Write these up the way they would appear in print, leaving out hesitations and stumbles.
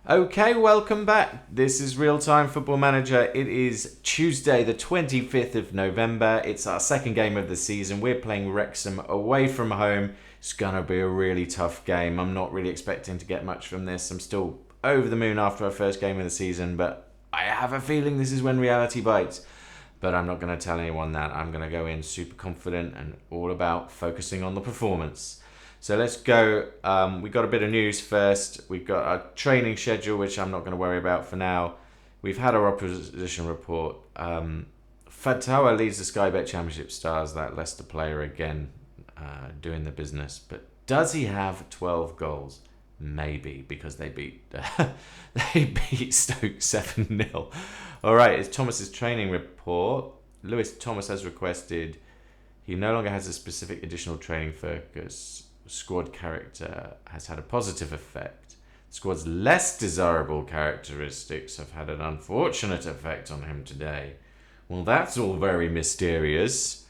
Okay, welcome back. This is Real Time Football Manager. It is Tuesday, the 25th of November. It's our second game of the season. We're playing Wrexham away from home. It's going to be a really tough game. I'm not really expecting to get much from this. I'm still over the moon after our first game of the season, but I have a feeling this is when reality bites. But I'm not going to tell anyone that. I'm going to go in super confident and all about focusing on the performance. So let's go. We've got a bit of news first. We've got our training schedule, which I'm not going to worry about for now. We've had our opposition report. Fatawa leads the Sky Bet Championship Stars, that Leicester player again, doing the business. But does he have 12 goals? Maybe, because they beat Stoke 7-0. All right, it's Thomas's training report. Lewis Thomas has requested he no longer has a specific additional training focus. Squad character has had a positive effect. The squad's less desirable characteristics have had an unfortunate effect on him today. Well, that's all very mysterious.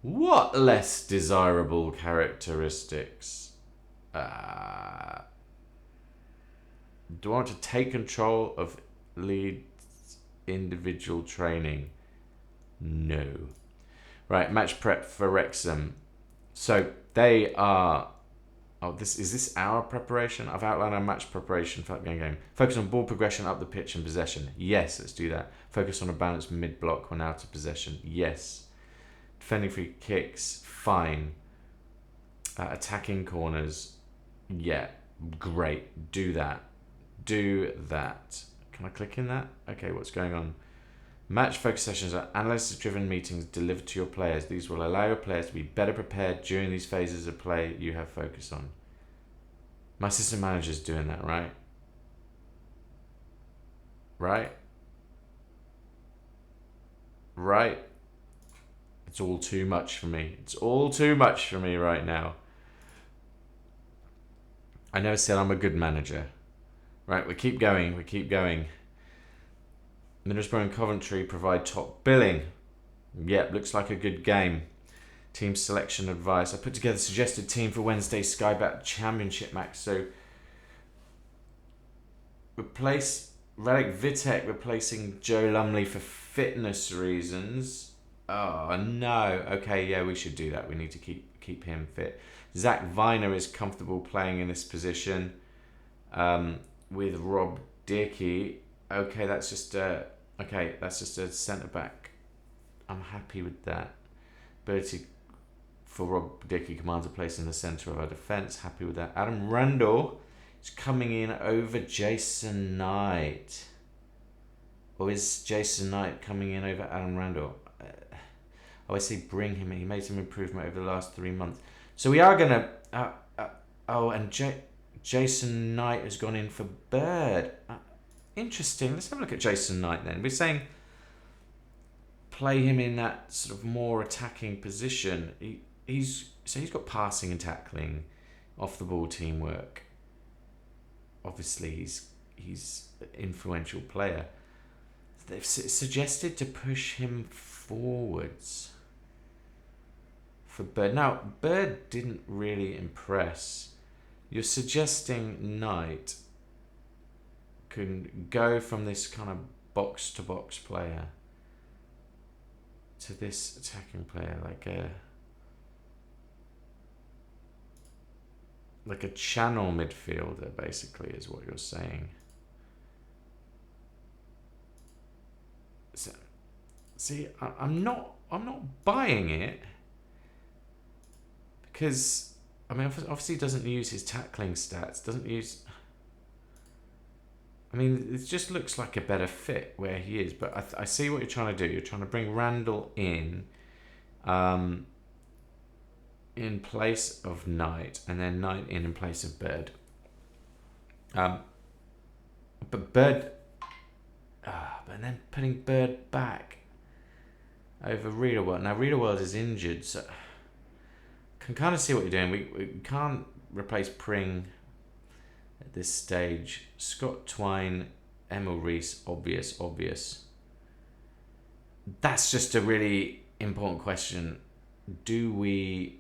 What less desirable characteristics? Do I want to take control of Leeds' individual training? No. Right, match prep for Wrexham. So they are. Is this our preparation? I've outlined our match preparation for that game. Focus on ball progression up the pitch and possession. Yes, let's do that. Focus on a balanced mid block when out of possession. Yes. Defending free kicks. Fine. Attacking corners. Yeah, great. Do that. Do that. Can I click in that? Okay, what's going on? Match focus sessions are analysis-driven meetings delivered to your players. These will allow your players to be better prepared during these phases of play you have focus on. My assistant manager's doing that, right? Right? It's all too much for me. It's all too much for me right now. I never said I'm a good manager. Right, we keep going. Middlesbrough and Coventry provide top billing. Yep, looks like a good game. Team selection advice. I put together a suggested team for Wednesday's Sky Bet Championship match. So, replace Relic Vitek replacing Joe Lumley for fitness reasons. Oh, no. Okay, yeah, we should do that. We need to keep him fit. Zach Viner is comfortable playing in this position with Rob Dickey. Okay, that's just a centre back. I'm happy with that. Ability for Rob Dickey commands a place in the centre of our defence. Happy with that. Adam Randall is coming in over Jason Knight. Or is Jason Knight coming in over Adam Randall? I say bring him in. He made some improvement over the last 3 months. So we are going to... Jason Knight has gone in for Bird. Interesting. Let's have a look at Jason Knight then. We're saying play him in that sort of more attacking position. He's got passing and tackling, off the ball teamwork. Obviously, he's an influential player. They've suggested to push him forwards for Bird. Now, Bird didn't really impress. You're suggesting Knight can go from this kind of box-to-box player to this attacking player, like a channel midfielder, basically, is what you're saying. So, see, I'm not buying it because obviously he doesn't use his tackling stats. It just looks like a better fit where he is. But I see what you're trying to do. You're trying to bring Randall in place of Knight, and then Knight in place of Bird. But then putting Bird back over Riedewald. Now Riedewald is injured, so I can kind of see what you're doing. We can't replace Pring at this stage. Scott Twine, Emil Reese, obvious. That's just a really important question. Do we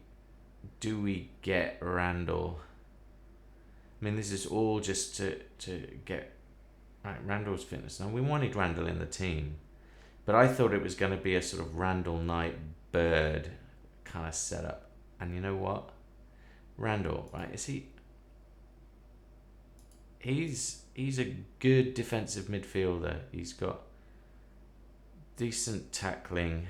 get Randall? I mean, this is all just to get Randall's fitness. Now, we wanted Randall in the team, but I thought it was going to be a sort of Randall Knight Bird kind of setup. And you know what? Randall, right? He's a good defensive midfielder. He's got decent tackling,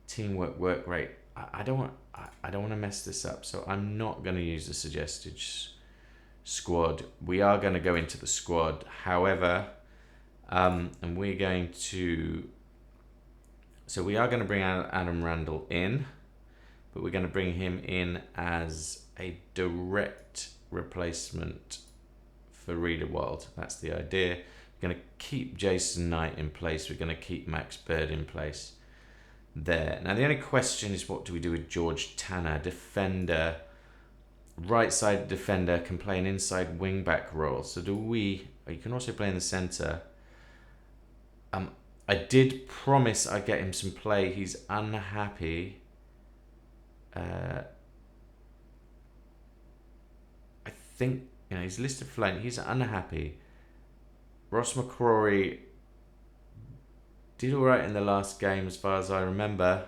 teamwork, work rate. I don't want to mess this up, so I'm not going to use the suggested squad. We are going to go into the squad, however, and we're going to. So we are going to bring Adam Randall in, but we're going to bring him in as a direct replacement for Riedewald. That's the idea. We're going to keep Jason Knight in place. We're going to keep Max Bird in place there. Now, the only question is, what do we do with George Tanner? Defender, right side defender, can play an inside wing back role. So you can also play in the centre. I did promise I'd get him some play. He's unhappy. I think, he's listed flank. He's unhappy. Ross McCrory did all right in the last game, as far as I remember.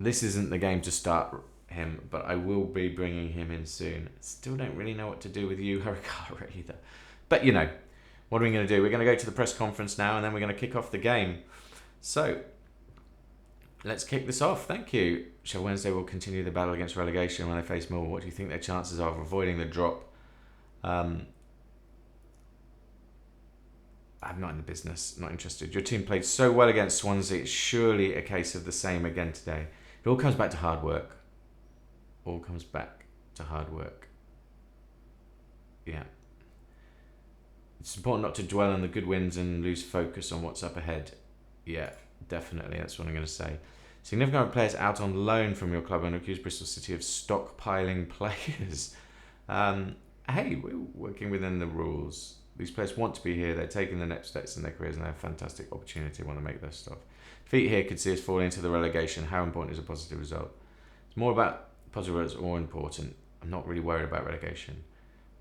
This isn't the game to start him, but I will be bringing him in soon. Still don't really know what to do with you, Harakara, either. But, what are we going to do? We're going to go to the press conference now, and then we're going to kick off the game. So, let's kick this off. Thank you. Sheffield Wednesday will continue the battle against relegation when they face Millwall. What do you think their chances are of avoiding the drop? I'm not in the business, not interested. Your team played so well against Swansea. It's surely a case of the same again today. It all comes back to hard work. Yeah. It's important not to dwell on the good wins and lose focus on what's up ahead. Yeah, definitely. That's what I'm going to say. Significant players out on loan from your club and accuse Bristol City of stockpiling players. Hey, we're working within the rules. These players want to be here. They're taking the next steps in their careers and they have a fantastic opportunity. Want to make their stuff. Defeat here could see us fall into the relegation. How important is a positive result? It's more about positive results, more important. I'm not really worried about relegation.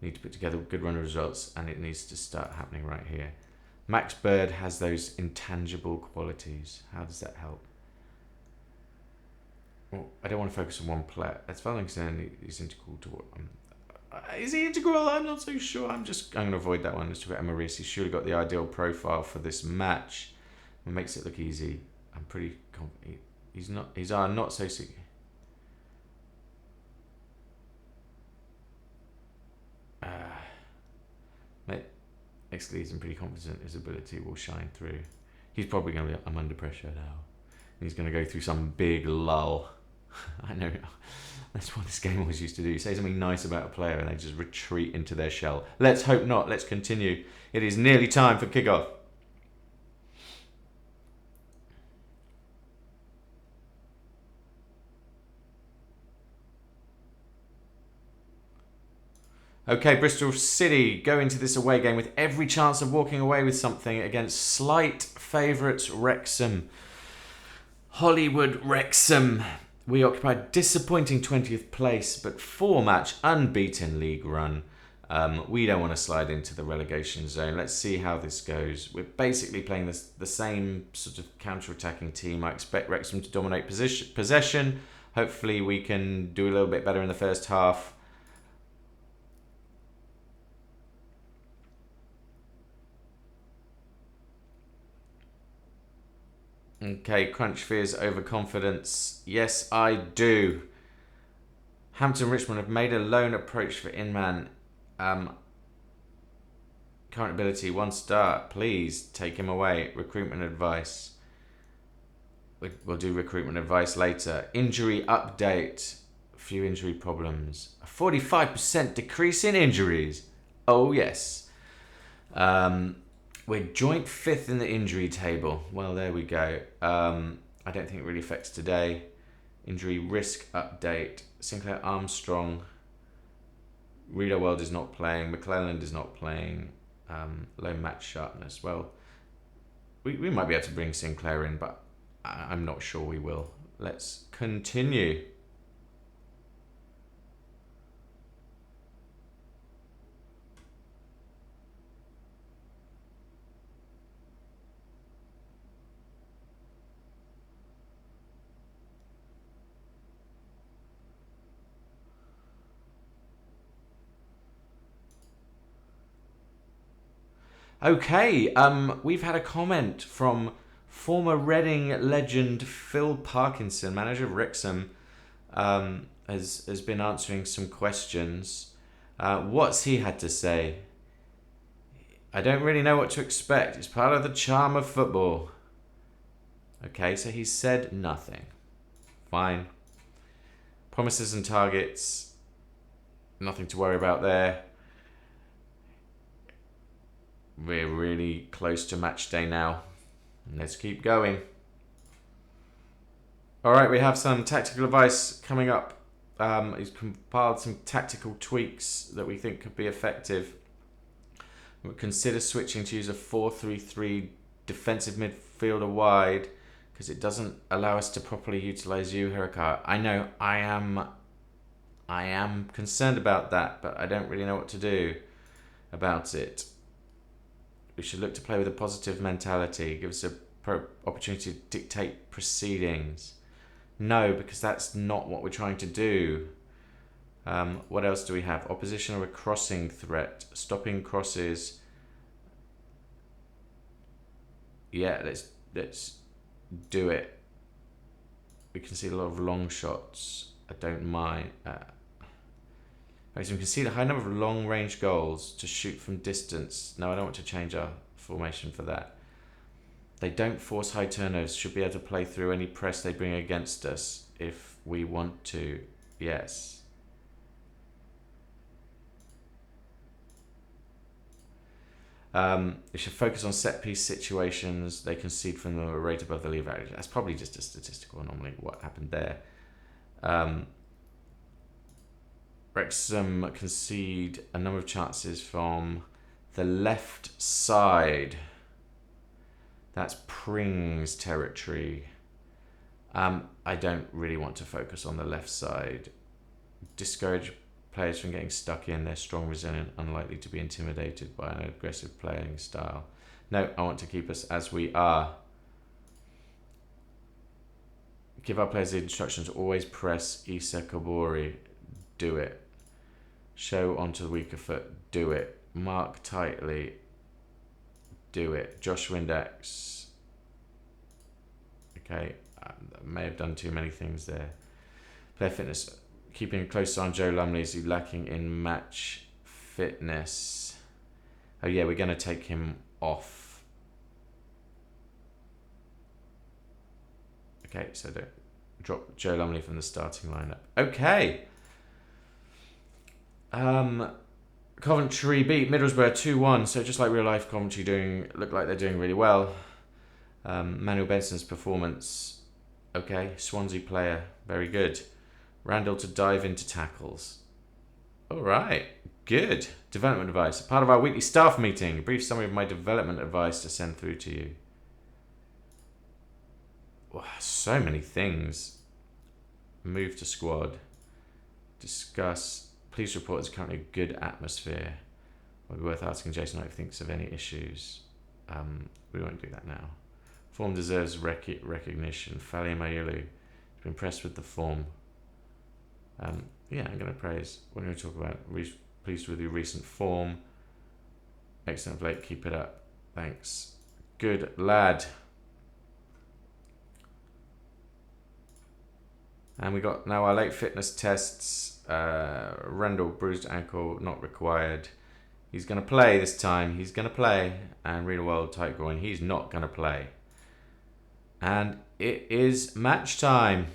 We need to put together a good run of results, and it needs to start happening right here. Max Bird has those intangible qualities. How does that help? Well, I don't want to focus on one player. As far as I'm concerned, he's integral to what is he integral? I'm not so sure. I'm going to avoid that one. Let's talk about Maurice. He's surely got the ideal profile for this match. It makes it look easy. I'm pretty confident. He's not so sick. Exley's pretty confident his ability will shine through. He's probably going to be, I'm under pressure now. He's going to go through some big lull. I know. That's what this game always used to do. You say something nice about a player and they just retreat into their shell. Let's hope not. Let's continue. It is nearly time for kickoff. Okay, Bristol City go into this away game with every chance of walking away with something against slight favourites Wrexham. Hollywood Wrexham. We occupied disappointing 20th place, but 4-match unbeaten league run. We don't want to slide into the relegation zone. Let's see how this goes. We're basically playing the same sort of counter-attacking team. I expect Wrexham to dominate possession. Hopefully we can do a little bit better in the first half. Okay, Crunch fears overconfidence. Yes, I do. Hampton Richmond have made a loan approach for Inman. Current ability, 1 star. Please take him away. Recruitment advice. We'll do recruitment advice later. Injury update. A few injury problems. A 45% decrease in injuries. Oh, yes. We're joint 5th in the injury table. Well, there we go. I don't think it really affects today. Injury risk update. Sinclair Armstrong. Riedewald is not playing. McClelland is not playing. Low match sharpness. Well, we might be able to bring Sinclair in, but I'm not sure we will. Let's continue. Okay, we've had a comment from former Reading legend Phil Parkinson, manager of Wrexham, has been answering some questions. What's he had to say? I don't really know what to expect. It's part of the charm of football. Okay, so he said nothing. Fine. Promises and targets. Nothing to worry about there. We're really close to match day now. Let's keep going. Alright, we have some tactical advice coming up. He's compiled some tactical tweaks that we think could be effective. We'll consider switching to use a 4-3-3 defensive midfielder wide because it doesn't allow us to properly utilise you, Hirakawa. I know, I am concerned about that, but I don't really know what to do about it. We should look to play with a positive mentality. Give us a opportunity to dictate proceedings. No, because that's not what we're trying to do. What else do we have? Opposition or a crossing threat. Stopping crosses. Yeah, let's do it. We can see a lot of long shots. I don't mind. So we can see the high number of long-range goals to shoot from distance. No, I don't want to change our formation for that. They don't force high turnovers. Should be able to play through any press they bring against us if we want to. Yes. They should focus on set-piece situations. They concede from a rate above the league average. That's probably just a statistical anomaly, what happened there. Wrexham concede a number of chances from the left side. That's Pring's territory. I don't really want to focus on the left side. Discourage players from getting stuck in. They're strong, resilient, unlikely to be intimidated by an aggressive playing style. No, I want to keep us as we are. Give our players the instructions. Always press Issa Kabori. Do it. Show onto the weaker foot. Do it. Mark tightly. Do it. Josh Windax. Okay, I may have done too many things there. Player fitness. Keeping a close eye on Joe Lumley. Is he lacking in match fitness? Oh yeah, we're going to take him off. Okay, so don't drop Joe Lumley from the starting lineup. Okay. Coventry beat Middlesbrough 2-1. So just like real life, Coventry look like they're doing really well. Manuel Benson's performance, okay. Swansea player, very good. Randall to dive into tackles. All right, good. Development advice. Part of our weekly staff meeting. A brief summary of my development advice to send through to you. Wow, so many things. Move to squad. Discuss. Police report is currently a good atmosphere. It would be worth asking Jason if he thinks of any issues. We won't do that now. Form deserves recognition. Fali Mayulu. Been impressed with the form. Yeah, I'm going to praise. We're going to talk about pleased with your recent form. Excellent, Blake. Keep it up. Thanks. Good lad. And we got now our late fitness tests. Randall, bruised ankle, not required. He's going to play this time. He's going to play. And Riedewald, tight groin. He's not going to play. And it is match time.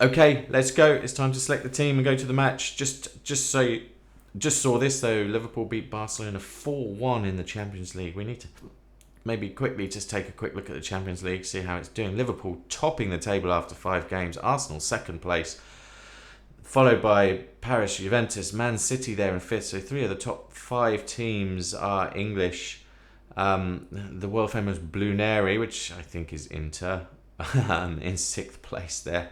Okay, let's go. It's time to select the team and go to the match. Just saw this though. Liverpool beat Barcelona 4-1 in the Champions League. We need to maybe quickly just take a quick look at the Champions League, see how it's doing. Liverpool topping the table after 5 games. Arsenal second place followed by Paris, Juventus, Man City there in fifth. So 3 of the top 5 teams are English. The world famous Bluneri, which I think is Inter, in 6th place there.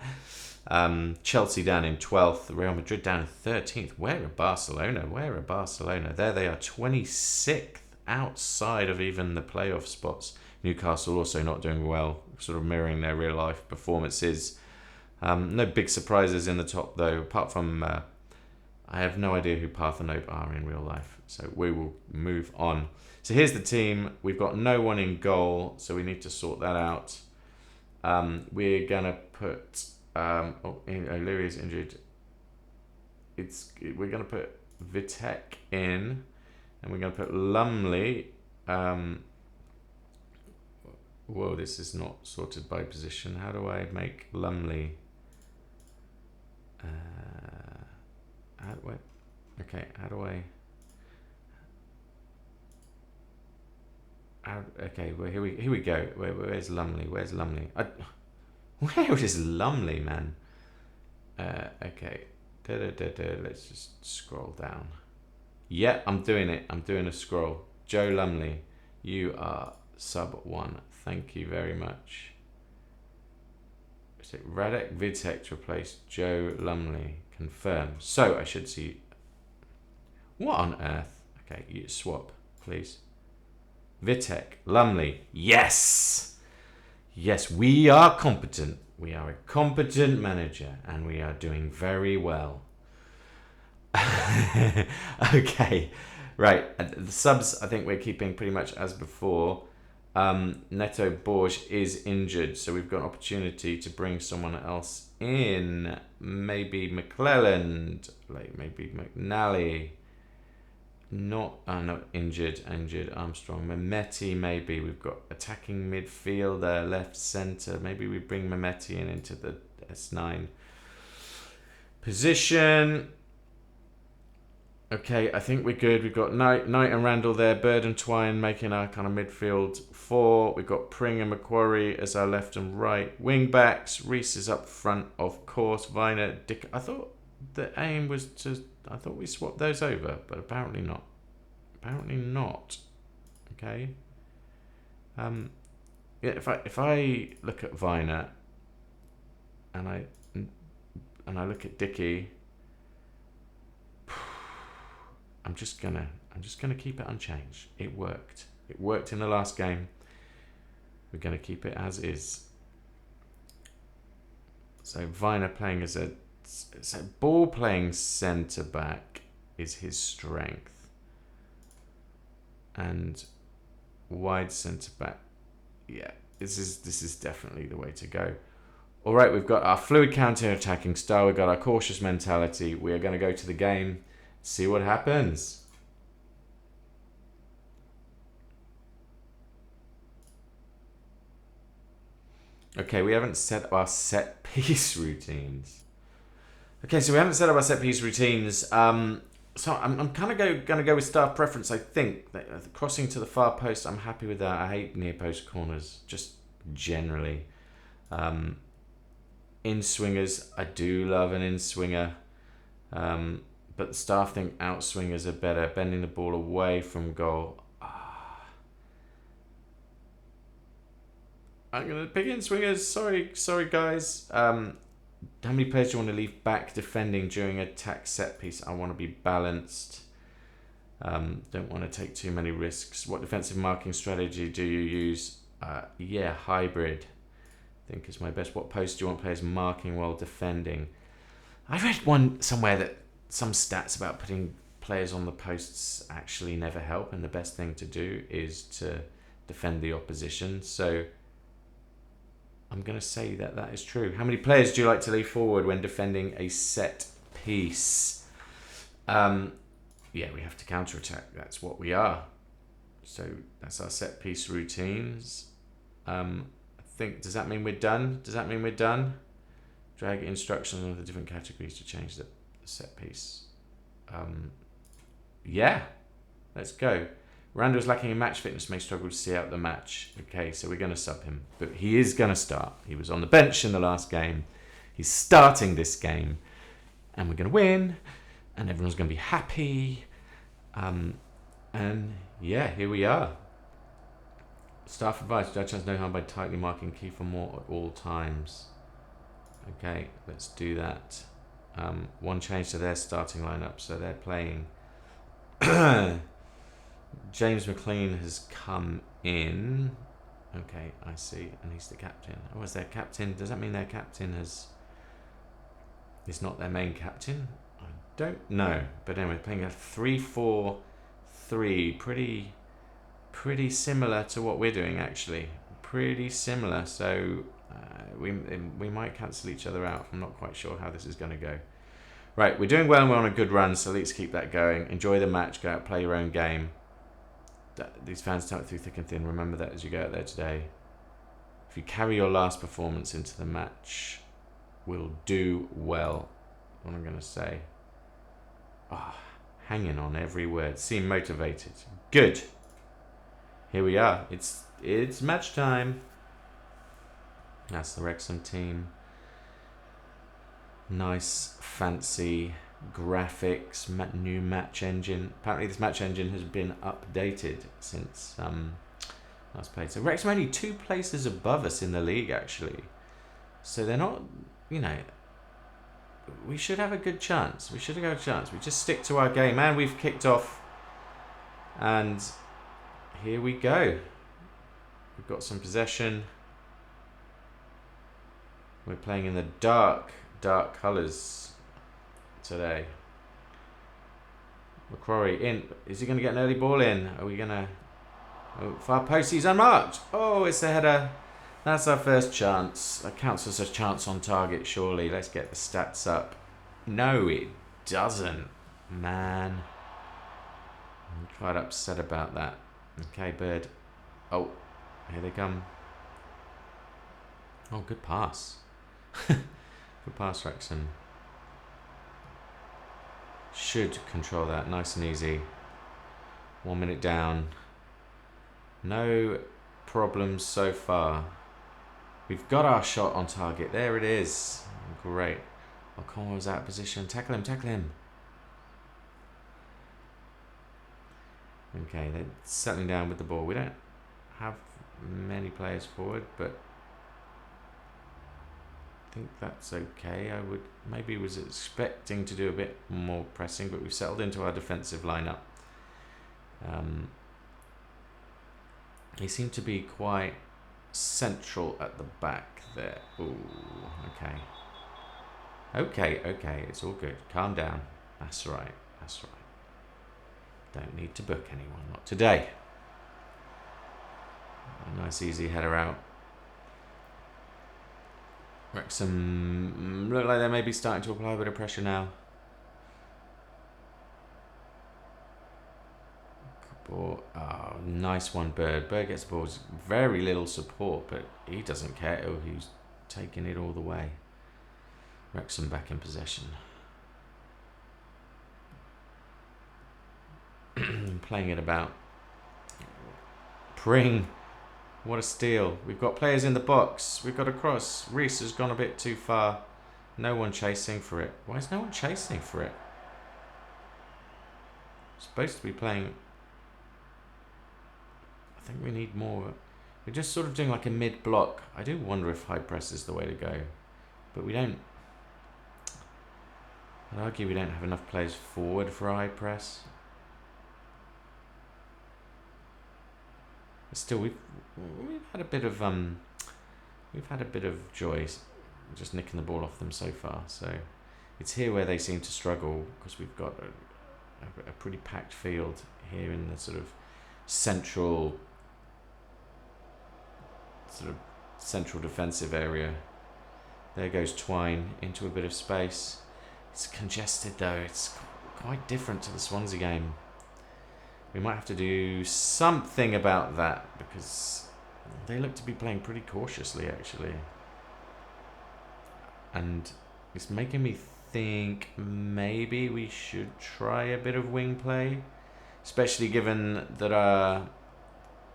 Chelsea down in 12th, Real Madrid down in 13th. Where are Barcelona? There they are, 26th, outside of even the playoff spots. Newcastle also not doing well, sort of mirroring their real life performances. No big surprises in the top though, apart from I have no idea who Parthenope are in real life, so we will move on. So here's the team. We've got no one in goal, so we need to sort that out. We're gonna put O'Leary is injured. We're gonna put Vitek in, and we're gonna put Lumley. Whoa, this is not sorted by position. How do I make Lumley? How do I? Okay, well here we go. Where's Lumley? Where is Lumley, man? Okay. Let's just scroll down. Yeah, I'm doing it. I'm doing a scroll. Joe Lumley, you are sub 1. Thank you very much. Is it Radek Vitek to replace Joe Lumley? Confirm. So I should see. What on earth? Okay, you swap, please. Vitek, Lumley. Yes! Yes, we are competent. We are a competent manager, and we are doing very well. Okay, right. The subs, I think we're keeping pretty much as before. Neto Borges is injured, so we've got an opportunity to bring someone else in. Maybe McClelland, like maybe McNally. Not injured. Armstrong, Mehmeti, maybe. We've got attacking midfielder, left centre. Maybe we bring Mehmeti into the S9 position. Okay, I think we're good. We've got Knight and Randall there, Bird and Twine making our kind of midfield 4. We've got Pring and Macquarie as our left and right wing backs. Reese is up front, of course. Viner, Dick. I thought the aim was to. I thought we swapped those over, but apparently not. Okay. Yeah. If I look at Viner, and I look at Dicky. I'm just gonna keep it unchanged. It worked. It worked in the last game. We're gonna keep it as is. So Viner playing as a ball playing centre back is his strength, and wide centre back. Yeah, this is definitely the way to go. All right, we've got our fluid counter-attacking style. We've got our cautious mentality. We are going to go to the game. See what happens. Okay, we haven't set our set piece routines. Okay, so we haven't set up our set piece routines. So I'm kind of going to go with staff preference. I think that crossing to the far post, I'm happy with that. I hate near post corners, just generally. In swingers, I do love an in swinger. But the staff think out swingers are better, bending the ball away from goal. I'm going to pick in swingers. Sorry guys. How many players do you want to leave back defending during attack set piece? I want to be balanced. Don't want to take too many risks. What defensive marking strategy do you use? Hybrid. I think is my best. What post do you want players marking while defending? I read one somewhere that some stats about putting players on the posts actually never help, and the best thing to do is to defend the opposition. So I'm going to say that is true. How many players do you like to leave forward when defending a set piece? We have to counter-attack. That's what we are. So that's our set piece routines. I think, does that mean we're done? Drag instructions on the different categories to change the set piece. Let's go. Randall's lacking in match fitness, may struggle to see out the match. Okay, so we're going to sub him. But he is going to start. He was on the bench in the last game. He's starting this game. and we're going to win, and everyone's going to be happy. And yeah, here we are. Staff advice: judge has no harm by tightly marking Kiefer Moore at all times. Okay, let's do that. One change to their starting lineup, so they're playing. James McLean has come in. Okay, I see, and he's the captain. Oh, is their captain? Does that mean their captain is not their main captain? I don't know, but anyway, playing a 3-4-3, pretty similar to what we're doing actually. Pretty similar. So we might cancel each other out. I'm not quite sure how this is going to go. Right, we're doing well and we're on a good run, so let's keep that going. Enjoy the match. Go out, play your own game. These fans talk through thick and thin. Remember that as you go out there today. If you carry your last performance into the match, we'll do well. What I'm going to say. Hanging on every word. Seem motivated. Good. Here we are. It's match time. That's the Wrexham team. Nice, fancy graphics, new match engine. Apparently this match engine has been updated since last played. So Wrexham only 2 places above us in the league actually. So they're not, we should have a good chance. We just stick to our game, and we've kicked off. And here we go. We've got some possession. We're playing in the dark colours today. McCrory in. Is he going to get an early ball in? Are we going to... far post, he's unmarked. Oh, it's a header. That's our first chance. That counts as a chance on target, surely. Let's get the stats up. No, it doesn't. Man. I'm quite upset about that. Okay, Bird. Oh, here they come. Oh, good pass. Good pass, Wrexham. Should control that nice and easy. 1 minute down. No problems so far. We've got our shot on target. There it is. Great. O'Connor was out of position. Tackle him. Okay, they're settling down with the ball. We don't have many players forward, but I think that's okay. Maybe was expecting to do a bit more pressing, but we've settled into our defensive lineup. They seem to be quite central at the back there. Ooh, okay, it's all good. Calm down. That's right. Don't need to book anyone, not today. A nice easy header out. Wrexham look like they may be starting to apply a bit of pressure now. Oh, nice one, Bird. Bird gets the ball. Very little support, but he doesn't care. Oh, he's taking it all the way. Wrexham back in possession. Playing it about. Pring. What a steal. We've got players in the box. We've got a cross. Reese has gone a bit too far. No one chasing for it. Why is no one chasing for it? Supposed to be playing... I think we need more. We're just sort of doing like a mid-block. I do wonder if high press is the way to go. But we don't... I'd argue we don't have enough players forward for high press. But still, we've had a bit of joy just nicking the ball off them so far. So it's here where they seem to struggle, because we've got a pretty packed field here in the sort of central defensive area. There goes Twine into a bit of space. It's congested though. It's quite different to the Swansea game. We might have to do something about that, because they look to be playing pretty cautiously actually. And it's making me think maybe we should try a bit of wing play, especially given that our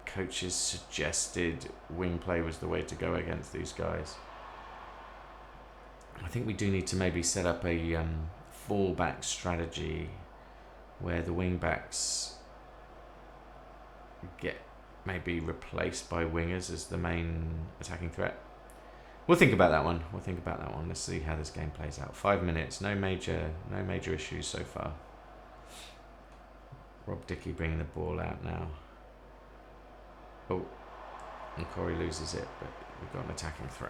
coaches suggested wing play was the way to go against these guys. I think we do need to maybe set up a full-back strategy where the wing-backs get maybe replaced by wingers as the main attacking threat. We'll think about that one. Let's see how this game plays out. 5 minutes, no major issues so far. Rob Dickey bringing the ball out now. Oh, and Corey loses it, but we've got an attacking throw.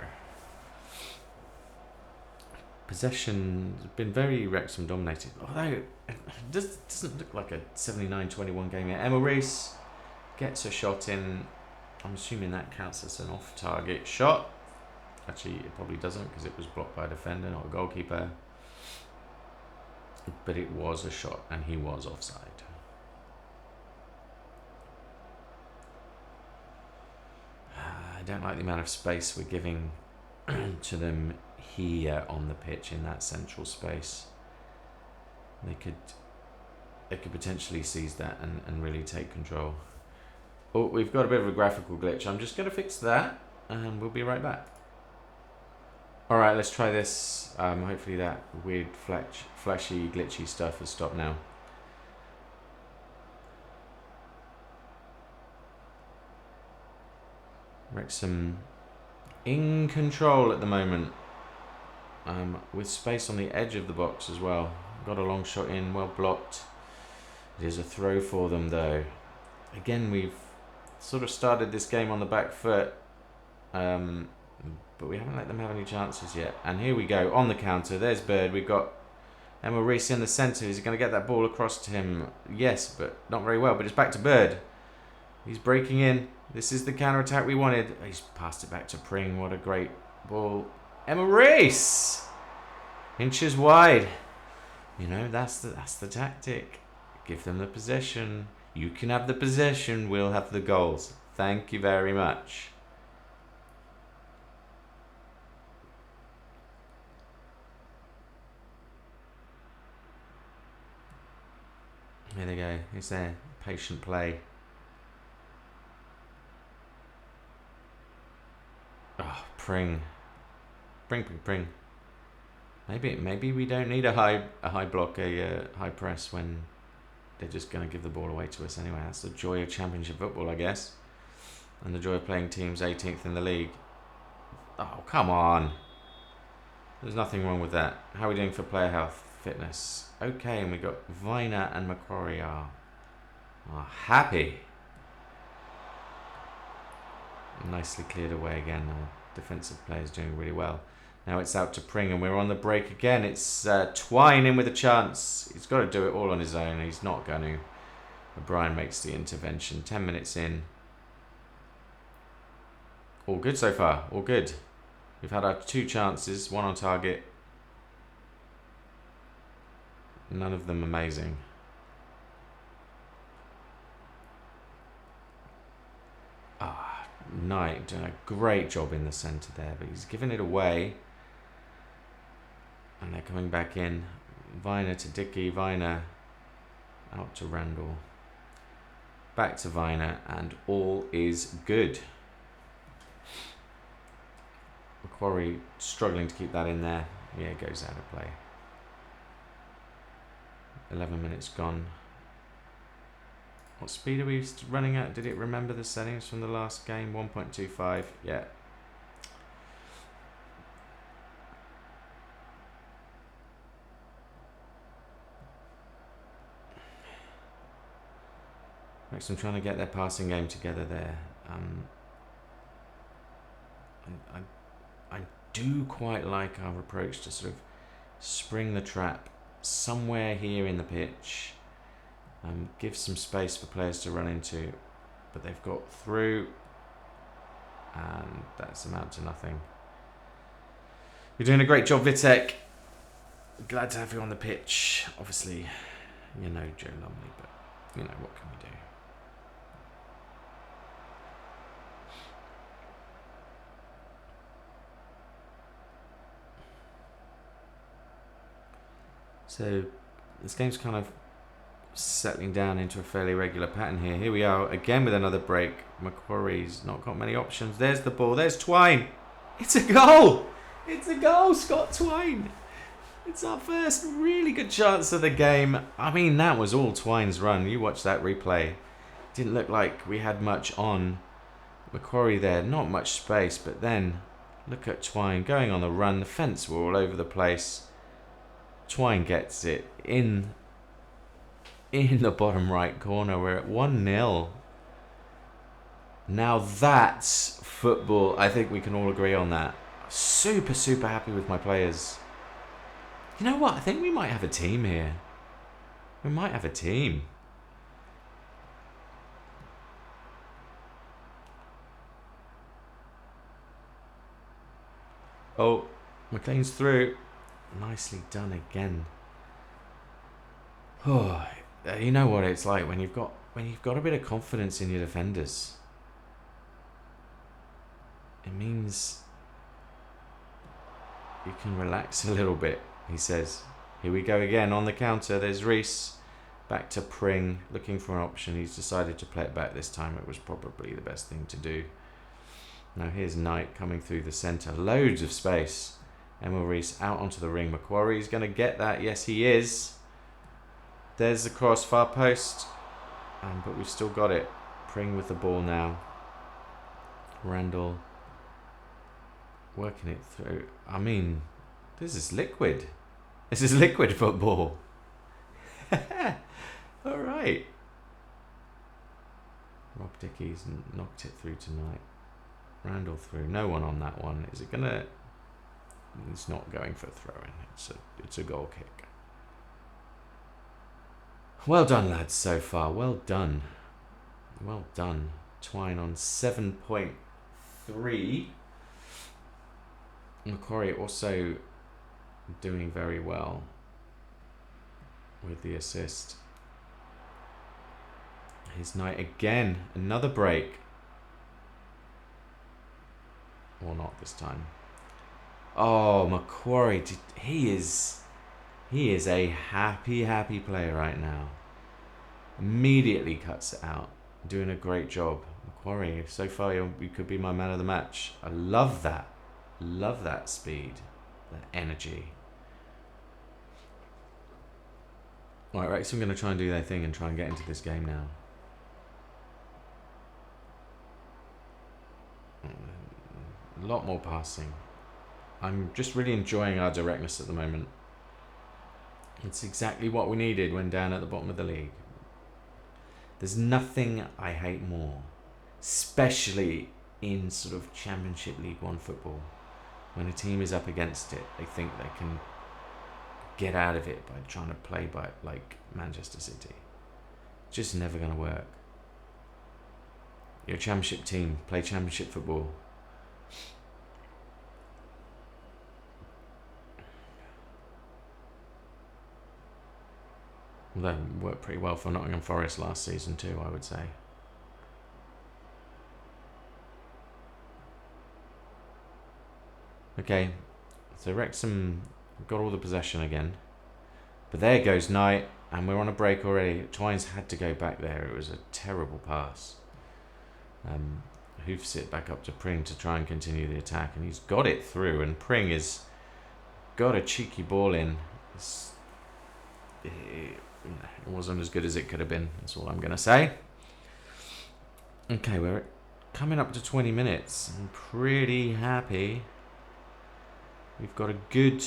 Possession has been very Wrexham dominated, although it doesn't look like a 79-21 game yet. Emma Reese gets a shot in. I'm assuming that counts as an off-target shot. Actually, it probably doesn't because it was blocked by a defender, not a goalkeeper. But it was a shot, and he was offside. I don't like the amount of space we're giving to them here on the pitch in that central space. They could potentially seize that and really take control. Oh, we've got a bit of a graphical glitch. I'm just going to fix that, and we'll be right back. Alright, let's try this. Hopefully that weird flashy glitchy stuff has stopped now. Wrexham in control at the moment, with space on the edge of the box as well. Got a long shot in, well blocked. It is a throw for them though. Again, we've sort of started this game on the back foot, but we haven't let them have any chances yet. And here we go, on the counter. There's Bird. We've got Emma Reese in the centre. Is he going to get that ball across to him? Yes, but not very well. But it's back to Bird. He's breaking in. This is the counter-attack we wanted. He's passed it back to Pring. What a great ball. Emma Reese! Inches wide. You know, that's the tactic. Give them the possession. You can have the possession. We'll have the goals. Thank you very much. Here they go. It's their patient play. Oh, Pring. Pring. Maybe we don't need a high block, a high press when they're just going to give the ball away to us anyway. That's the joy of Championship football, I guess. And the joy of playing teams 18th in the league. Oh, come on. There's nothing wrong with that. How are we doing for player health, fitness? Okay, and we got Viner and Macquarie are happy. Nicely cleared away again. Our defensive players doing really well. Now it's out to Pring and we're on the break again. It's Twine in with a chance. He's got to do it all on his own. He's not going to. O'Brien makes the intervention. 10 minutes in. All good so far. All good. We've had our 2 chances. 1 on target. None of them amazing. Knight doing a great job in the centre there, but he's giving it away. And they're coming back in. Viner to Dickey. Viner out to Randall. Back to Viner, and all is good. Macquarie struggling to keep that in there. Yeah, it goes out of play. 11 minutes gone. What speed are we running at? Did it remember the settings from the last game? 1.25. Yeah. Wrexham trying to get their passing game together there. I do quite like our approach to sort of spring the trap somewhere here in the pitch. Give some space for players to run into, but they've got through, and that's amount to nothing. You're doing a great job, Vitek. Glad to have you on the pitch. Obviously, you know Joe Lumley, but you know, what can we do? So this game's kind of settling down into a fairly regular pattern here. Here we are again with another break. Macquarie's not got many options. There's the ball. There's Twine. It's a goal. It's a goal, Scott Twine. It's our first really good chance of the game. I mean, that was all Twine's run. You watch that replay. Didn't look like we had much on Macquarie there. Not much space, but then look at Twine going on the run. The fence were all over the place. Twine gets it in the bottom right corner. We're at 1-0. Now that's football. I think we can all agree on that. Super, super happy with my players. You know what? I think we might have a team here. We might have a team. Oh, McLean's through. Nicely done again. Oh, you know what it's like when you've got a bit of confidence in your defenders. It means you can relax a little bit, he says. Here we go again on the counter. There's Reese. Back to Pring, looking for an option. He's decided to play it back this time. It was probably the best thing to do. Now here's Knight coming through the centre. Loads of space. Emil Reese out onto the ring. Macquarie's going to get that. Yes, he is. There's the cross, far post. But we've still got it. Pring with the ball now. Randall working it through. I mean, this is liquid. This is liquid football. All right. Rob Dickey's knocked it through tonight. Randall through. No one on that one. Is it gonna? It's not going for a throw-in. It's a goal kick. Well done, lads. So far, well done. Well done. Twine on 7.3. Macquarie also doing very well with the assist. Here's Knight again. Another break. Or not this time. Oh, Macquarie. He is a happy player right now. Immediately cuts it out. Doing a great job. Macquarie, so far you could be my man of the match. I love that. Love that speed. That energy. Alright, Wrexham are going to try and do their thing and try and get into this game now. A lot more passing. I'm just really enjoying our directness at the moment. It's exactly what we needed when down at the bottom of the league. There's nothing I hate more, especially in sort of Championship League One football. When a team is up against it, they think they can get out of it by trying to play by like Manchester City. Just never going to work. You're a Championship team, play Championship football. That worked pretty well for Nottingham Forest last season too, I would say. Okay, so Wrexham got all the possession again. But there goes Knight, and we're on a break already. Twine's had to go back there. It was a terrible pass. Hoofs it back up to Pring to try and continue the attack, and he's got it through, and Pring has got a cheeky ball in. It wasn't as good as it could have been. That's all I'm going to say. Okay, we're coming up to 20 minutes. I'm pretty happy. We've got a good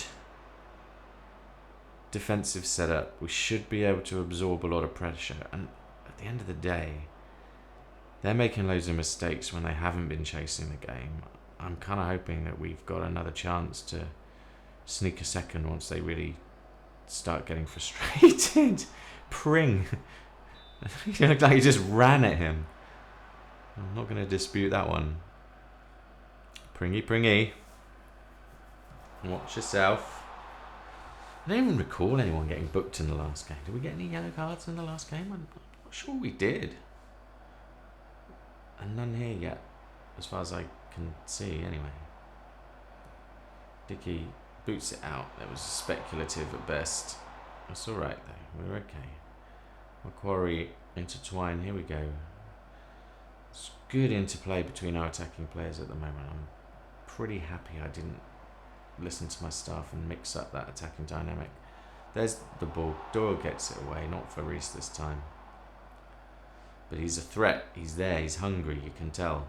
defensive setup. We should be able to absorb a lot of pressure. And at the end of the day, they're making loads of mistakes when they haven't been chasing the game. I'm kind of hoping that we've got another chance to sneak a second once they really start getting frustrated. Pring. You look like you just ran at him. I'm not going to dispute that one. Pringy. Watch yourself. I don't even recall anyone getting booked in the last game. Did we get any yellow cards in the last game? I'm not sure we did. And none here yet, as far as I can see anyway. Dickey boots it out. That was speculative at best. That's alright though. We're okay. Macquarie intertwine. Here we go. It's good interplay between our attacking players at the moment. I'm pretty happy I didn't listen to my stuff and mix up that attacking dynamic. There's the ball. Doyle gets it away, not for Reese this time. But he's a threat. He's there. He's hungry. You can tell.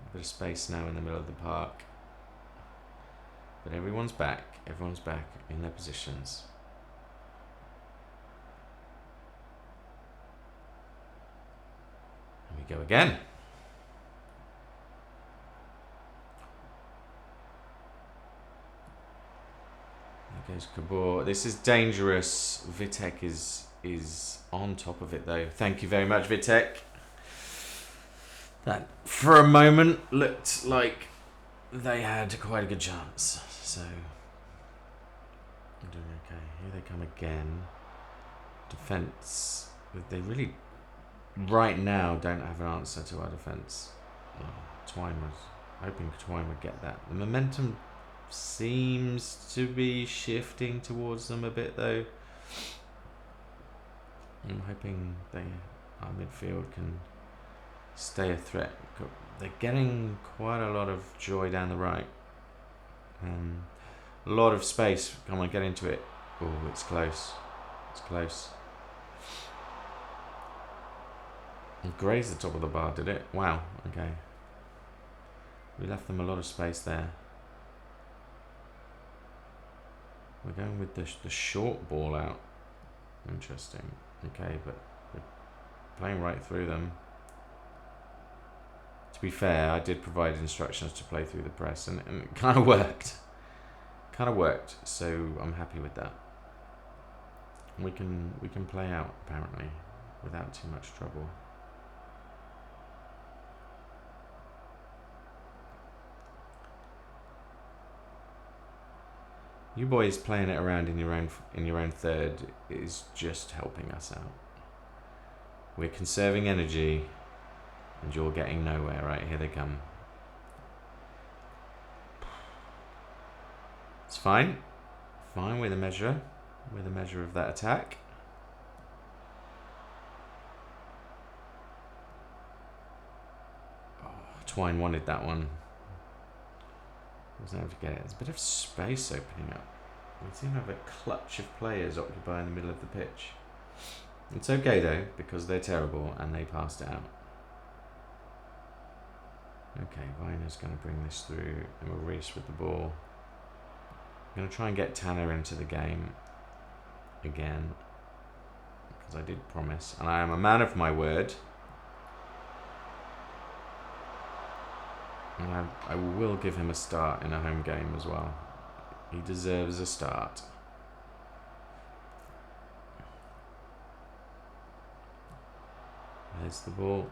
A bit of space now in the middle of the park. But everyone's back. Everyone's back in their positions. And we go again. There goes Kabor. This is dangerous. Vitek is on top of it though. Thank you very much, Vitek. That for a moment looked like they had quite a good chance. So I'm doing okay. Here they come again. Defense. They really right now don't have an answer to our defense. Oh, Twine was hoping Twine would get that. The momentum seems to be shifting towards them a bit though. I'm hoping our midfield can stay a threat. They're getting quite a lot of joy down the right. A lot of space. Come on, get into it. Oh, it's close. It's close. And grazed the top of the bar, did it? Wow, okay. We left them a lot of space there. We're going with the short ball out. Interesting. Okay, but we're playing right through them. To be fair, I did provide instructions to play through the press, and it kind of worked. Kind of worked, so I'm happy with that. We can play out apparently without too much trouble. You boys playing it around in your own third is just helping us out. We're conserving energy, and you're getting nowhere. Right, here they come. It's fine. Fine, we're the measure. We're the measure of that attack. Oh, Twine wanted that one. Wasn't able to get it. There's a bit of space opening up. We seem to have a clutch of players occupying the middle of the pitch. It's okay though, because they're terrible and they passed it out. Okay, Viner's going to bring this through, and we'll race with the ball. I'm going to try and get Tanner into the game again, because I did promise, and I am a man of my word. And I will give him a start in a home game as well. He deserves a start. There's the ball.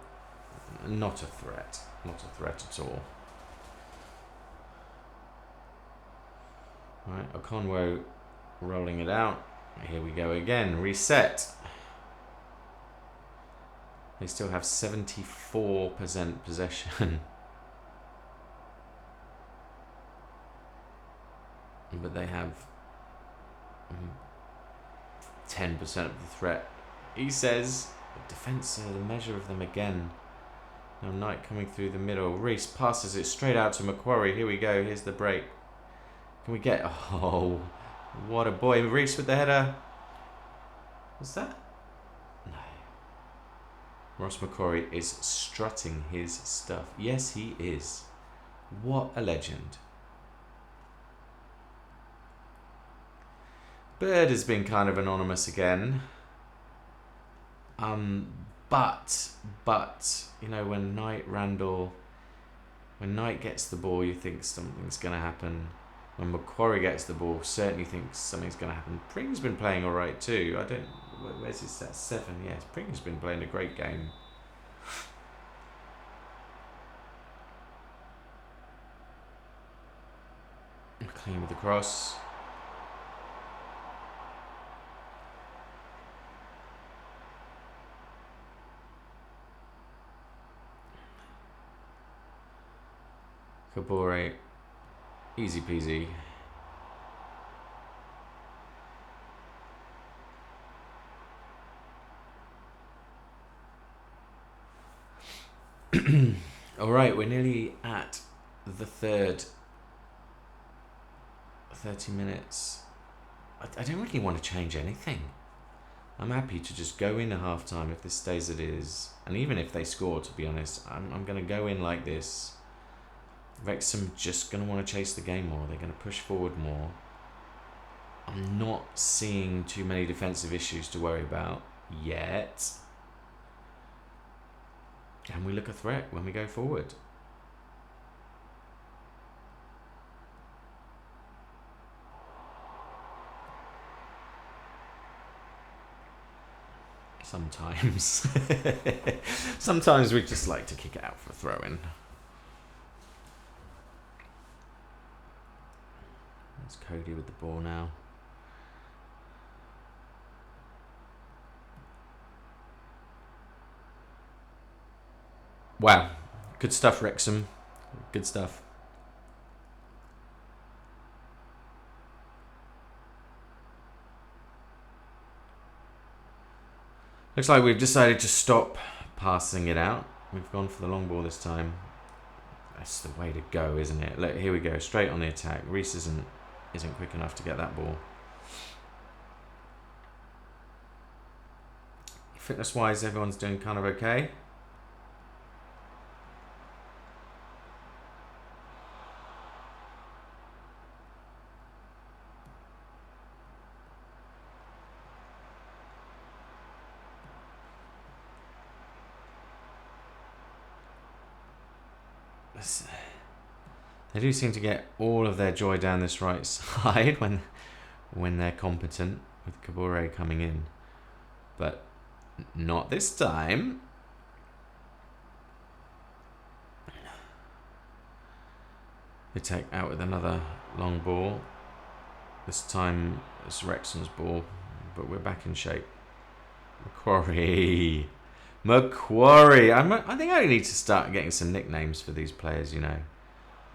Not a threat. Not a threat at all. Alright, Okonwo rolling it out. Here we go again. Reset. They still have 74% possession. But they have 10% of the threat. He says, defence are the measure of them again. Now Knight coming through the middle. Reese passes it straight out to Macquarie. Here we go. Here's the break. Can we get... Oh, what a boy. Reese with the header. What's that? No. Ross Macquarie is strutting his stuff. Yes, he is. What a legend. Bird has been kind of anonymous again. But, you know, when Knight gets the ball, you think something's going to happen. When Macquarie gets the ball, certainly thinks something's going to happen. Pring's been playing all right too. Where's his stat? 7? Yes, Pring's been playing a great game. Clean with the cross. Kabore, easy peasy. All right, we're nearly at the third 30 minutes. I don't really want to change anything. I'm happy to just go in at half time if this stays as it is. And even if they score, to be honest, I'm going to go in like this. Wrexham just going to want to chase the game more. They're going to push forward more. I'm not seeing too many defensive issues to worry about yet. And we look a threat when we go forward. Sometimes. Sometimes we just like to kick it out for a throw-in. That's Cody with the ball now. Wow. Good stuff, Wrexham. Good stuff. Looks like we've decided to stop passing it out. We've gone for the long ball this time. That's the way to go, isn't it? Look, here we go, straight on the attack. Reece isn't quick enough to get that ball. Fitness-wise, everyone's doing kind of okay. They do seem to get all of their joy down this right side when they're competent, with Kabore coming in. But not this time. Vitek out with another long ball. This time it's Wrexham's ball, but we're back in shape. Macquarie. I think I need to start getting some nicknames for these players, you know.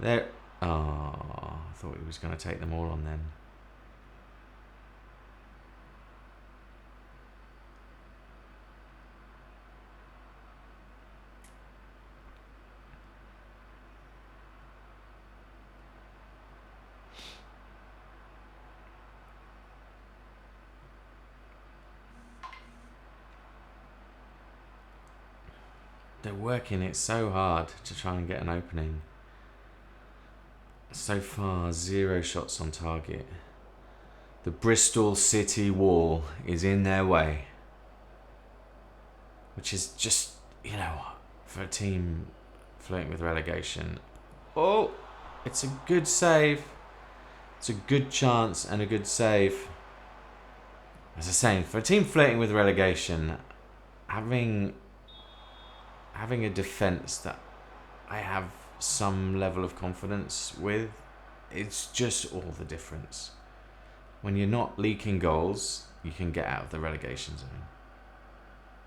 They're... Oh, I thought he was going to take them all on then. They're working it so hard to try and get an opening. So far, 0 shots on target. The Bristol City wall is in their way. Which is just, you know, for a team flirting with relegation. Oh, it's a good save. It's a good chance and a good save. As I was saying, for a team flirting with relegation, having a defence that I have some level of confidence with, it's just all the difference. When you're not leaking goals, you can get out of the relegation zone.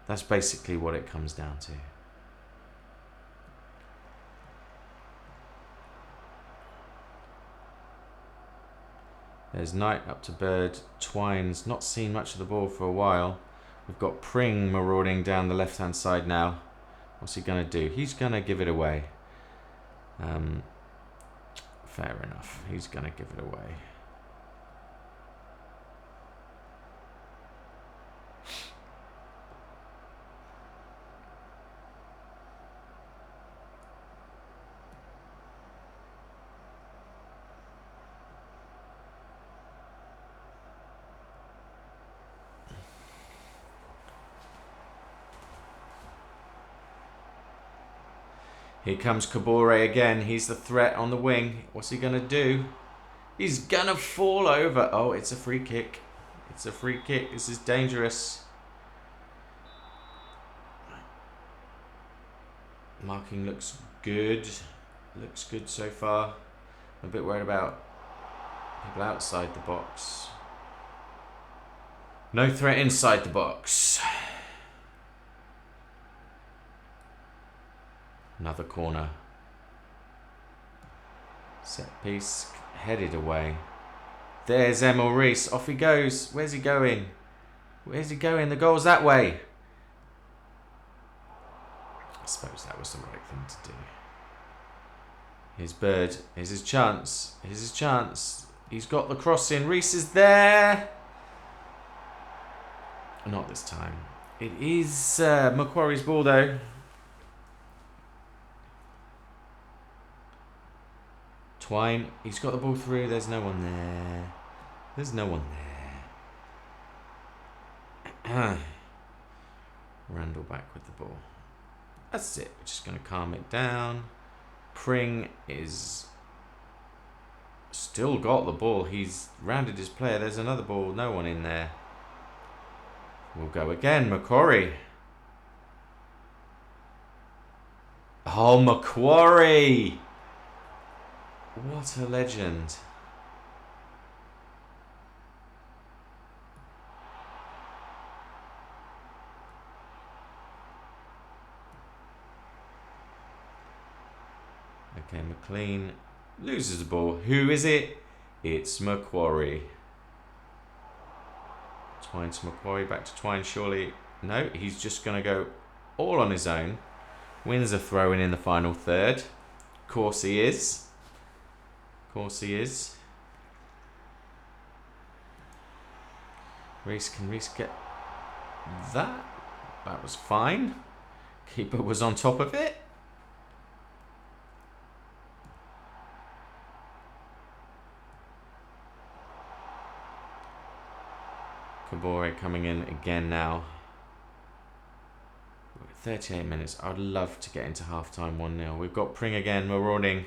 That's basically what it comes down to. There's Knight up to Bird. Twine's not seen much of the ball for a while. We've got Pring marauding down the left-hand side now. What's he going to do? He's going to give it away. Fair enough. He's going to give it away. Here comes Kabore again. He's the threat on the wing. What's he going to do? He's going to fall over. Oh, it's a free kick. It's a free kick. This is dangerous. Marking looks good. Looks good so far. I'm a bit worried about people outside the box. No threat inside the box. Another corner. Set piece headed away. There's Emil Reece. Off he goes. Where's he going? Where's he going? The goal's that way. suppose that was the right thing to do. Here's Bird. Here's his chance. Here's his chance. He's got the cross in. Reese is there. Not this time. It is Macquarie's ball though. Twine. He's got the ball through. There's no one there. There's no one there. Randall back with the ball. That's it. We're just going to calm it down. Pring is still got the ball. He's rounded his player. There's another ball. No one in there. We'll go again. Macquarie. Oh, Macquarie. What a legend. Okay, McLean loses the ball. Who is it? It's Macquarie. Twine to Macquarie. Back to Twine, surely. No, he's just going to go all on his own. Wins a throw-in in the final third. Of course he is. Of course he is. Reese, can Reese get that? That was fine. Keeper was on top of it. Kabore coming in again now. 38 minutes. I'd love to get into half-time 1-0. We've got Pring again, marauding.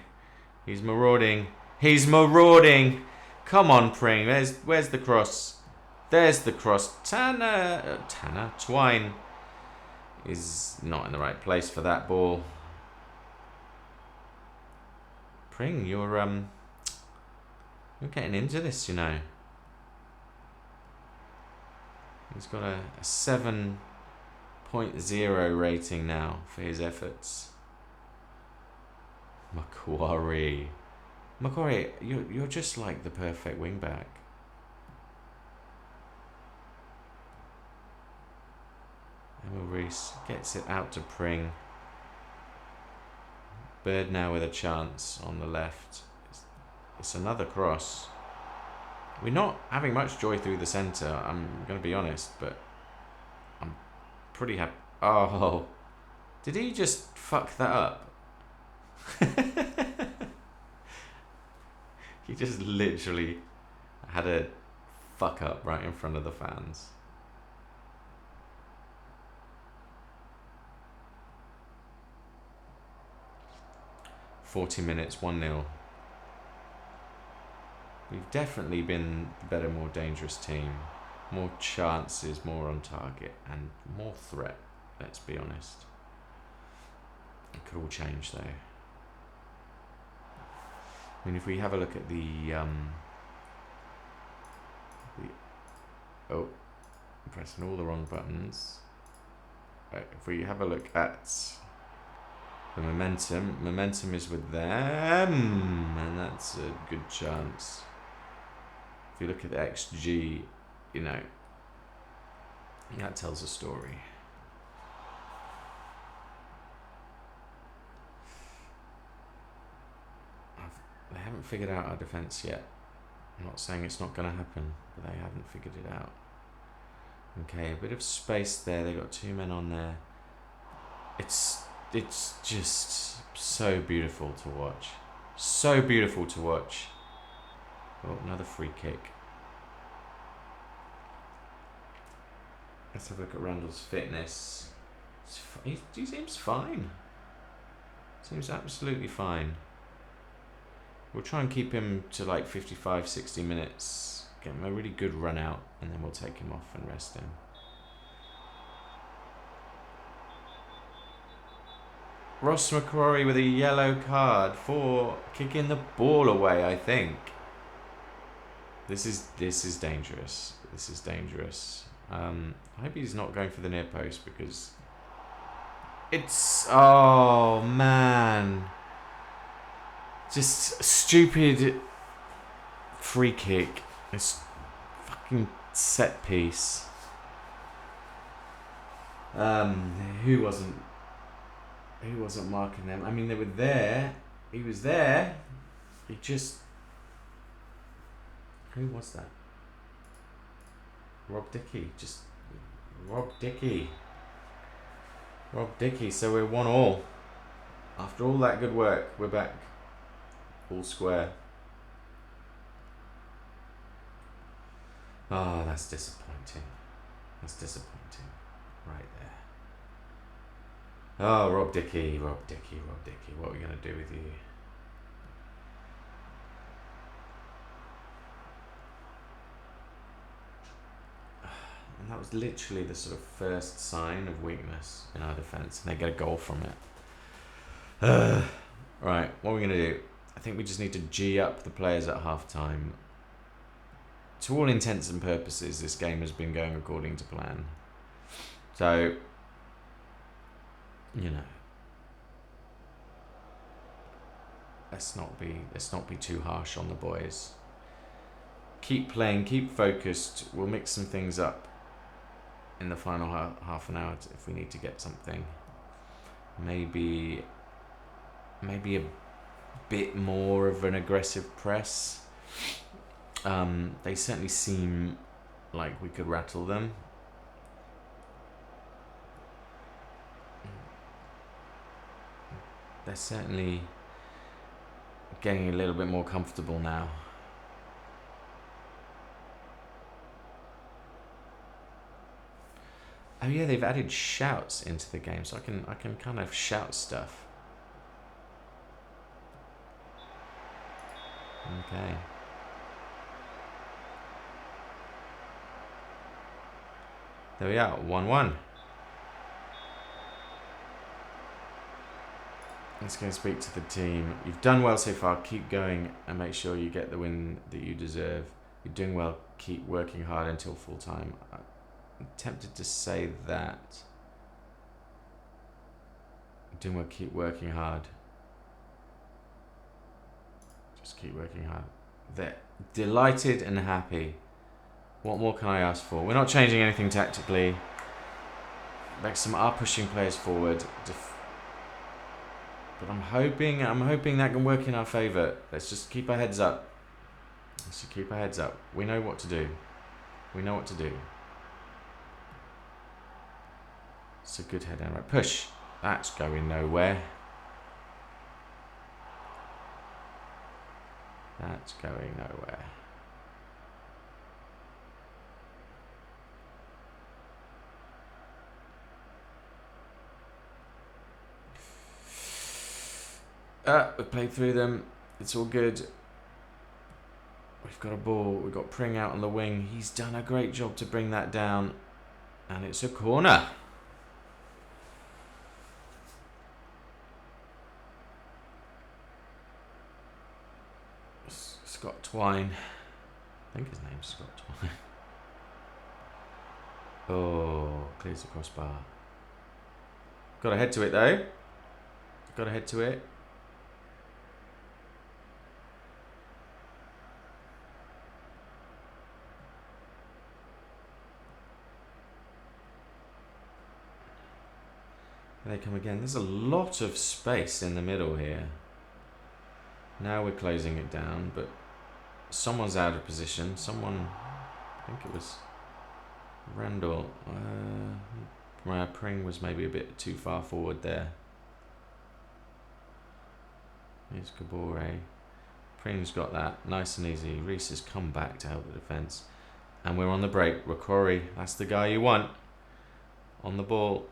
He's marauding. He's marauding. Come on, Pring. Where's the cross? There's the cross. Twine is not in the right place for that ball. Pring, you're getting into this, you know. He's got a 7.0 rating now for his efforts. Macquarie, you're just like the perfect wing back. Emil Reese gets it out to Pring. Bird now with a chance on the left. It's another cross. We're not having much joy through the centre, I'm going to be honest, but I'm pretty happy. Oh, did he just fuck that up? He just literally had a fuck up right in front of the fans. .40 minutes, 1-0. We've definitely been the better, more dangerous team. More chances, more on target, and more threat, let's be honest. It could all change, though. I mean, if we have a look at oh, I'm pressing all the wrong buttons. Right, if we have a look at the momentum is with them, and that's a good chance. If you look at the XG, you know, that tells a story. They haven't figured out our defence yet. I'm not saying it's not going to happen, but they haven't figured it out. Okay, a bit of space there. They got two men on there. It's just so beautiful to watch. So beautiful to watch. Oh, another free kick. Let's have a look at Randall's fitness. He seems fine. Seems absolutely fine. We'll try and keep him to like 55, 60 minutes. Get him a really good run out, and then we'll take him off and rest him. Ross McCrory with a yellow card for kicking the ball away, I think. This is dangerous. This is dangerous. I hope he's not going for the near post, because it's... Oh, man. Just stupid free kick. It's fucking set piece. Who wasn't He wasn't marking them. I mean, they were there. He was there. He just... Who was that? Rob Dickey. Just... Rob Dickey. Rob Dickey. So we're 1-1. After all that good work, we're back. All square. Oh, that's disappointing. That's disappointing. Right there. Oh, Rob Dickey, Rob Dickey, Rob Dickey. What are we going to do with you? And that was literally the sort of first sign of weakness in our defence. And they get a goal from it. Right, what are we going to do? I think we just need to G up the players at half-time. To all intents and purposes, this game has been going according to plan. So, you know, let's not be too harsh on the boys. Keep playing, keep focused. We'll mix some things up in the final half an hour if we need to get something. Maybe a bit more of an aggressive press. They certainly seem like we could rattle them. They're certainly getting a little bit more comfortable now. Oh yeah, they've added shouts into the game, so I can kind of shout stuff. Okay. There we are, 1-1. Let's go and speak to the team. You've done well so far. Keep going and make sure you get the win that you deserve. You're doing well. Keep working hard until full time. I'm tempted to say that. You're doing well. Keep working hard. Just keep working hard. They're delighted and happy. What more can I ask for? We're not changing anything tactically. Wrexham are pushing players forward. But I'm hoping that can work in our favour. Let's just keep our heads up. Let's just keep our heads up. We know what to do. We know what to do. It's a good head down. Right, push. That's going nowhere. That's going nowhere. We've played through them. It's all good. We've got a ball. We've got Pring out on the wing. He's done a great job to bring that down. And it's a corner. Scott Twine. I think his name's Scott Twine. Oh, clears the crossbar. Got to head to it though. Got to head to it. They come again. There's a lot of space in the middle here. Now we're closing it down, but someone's out of position. Someone, I think it was Randall. Pring was maybe a bit too far forward there. Here's Kabore. Pring's got that. Nice and easy. Reese has come back to help the defence. And we're on the break. Rakori, that's the guy you want. On the ball.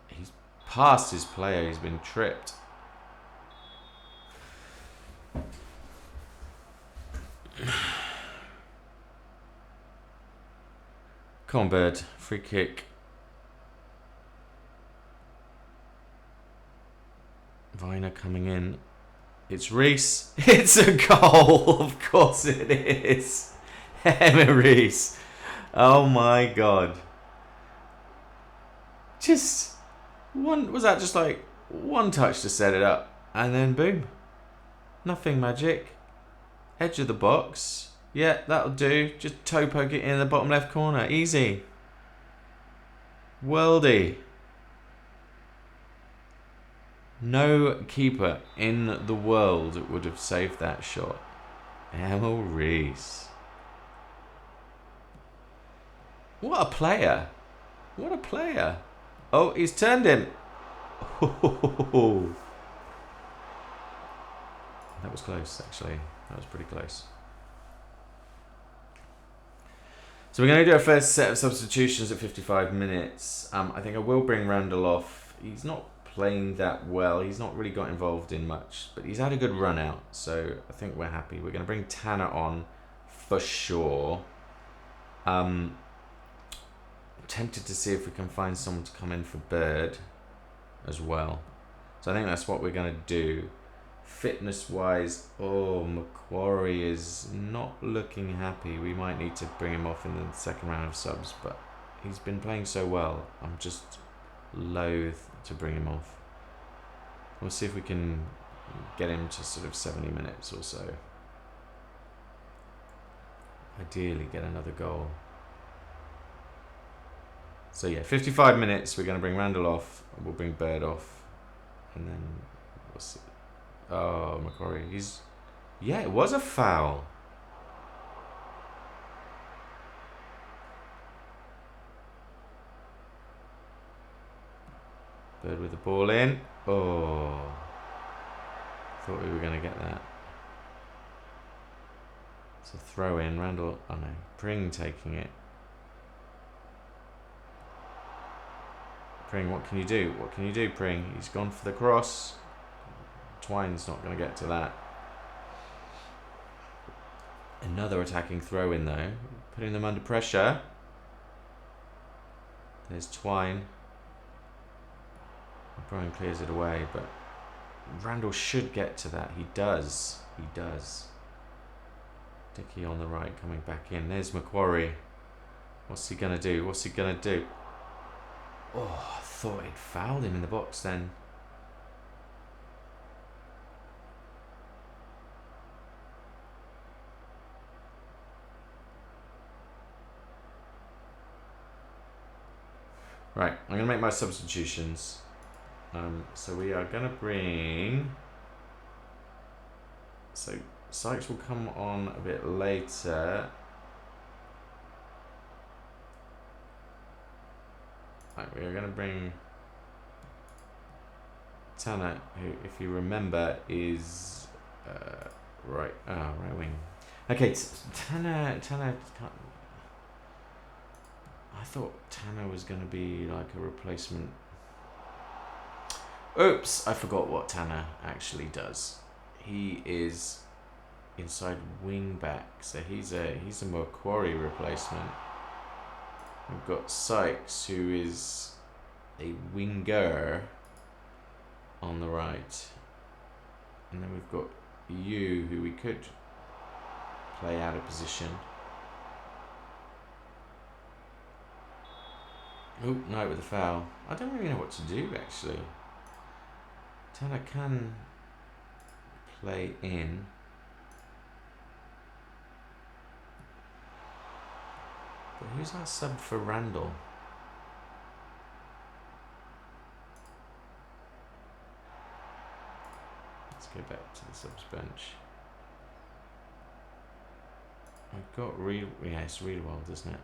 He's past his player. He's been tripped. Come on, Bird. Free kick. Viner coming in. It's Reese. It's a goal. Of course it is. Emma Reese. Oh my God. Just one. Was that just like one touch to set it up? And then boom. Nothing magic. Edge of the box. Yeah, that'll do. Just toe poke it in the bottom left corner. Easy. Worldy. No keeper in the world would have saved that shot. Emil Reese. What a player. What a player. Oh, he's turned him. That was close, actually. That was pretty close. So we're going to do our first set of substitutions at 55 minutes. I think I will bring Randall off. He's not playing that well. He's not really got involved in much, but he's had a good run out, so I think we're happy. We're going to bring Tanner on for sure. I'm tempted to see if we can find someone to come in for Bird as well. So I think that's what we're going to do. Fitness-wise, Macquarie is not looking happy. We might need to bring him off in the second round of subs, but he's been playing so well. I'm just loath to bring him off. We'll see if we can get him to sort of 70 minutes or so. Ideally get another goal. So yeah, 55 minutes, we're going to bring Randall off, we'll bring Bird off, and then we'll see. Oh, Macquarie, yeah, it was a foul. Bird with the ball in. Oh, thought we were going to get that. It's a throw in. Randall, oh no, Pring taking it. Pring, what can you do? What can you do, Pring? He's gone for the cross. Twine's not going to get to that. Another attacking throw in though, putting them under pressure. There's Twine. Brian clears it away, but Randall should get to that. He does. He does. Dickey on the right coming back in. There's Macquarie. What's he going to do? What's he going to do? Oh, I thought he'd fouled him in the box then. Right, I'm going to make my substitutions. So we are going to bring... So Sykes will come on a bit later. Right, we are going to bring Tanner, who, if you remember, is right wing. Okay, Tanner can't... I thought Tanner was going to be like a replacement. Oops, I forgot what Tanner actually does. He is inside wing back, so he's a Macquarie replacement. We've got Sykes, who is a winger on the right, and then we've got you, who we could play out of position. Oh, no, with a foul. I don't really know what to do, actually. Tanner can play in. But who's our sub for Randall? Let's go back to the subs bench. I've got Reed. Yeah, it's Reedwald, isn't it?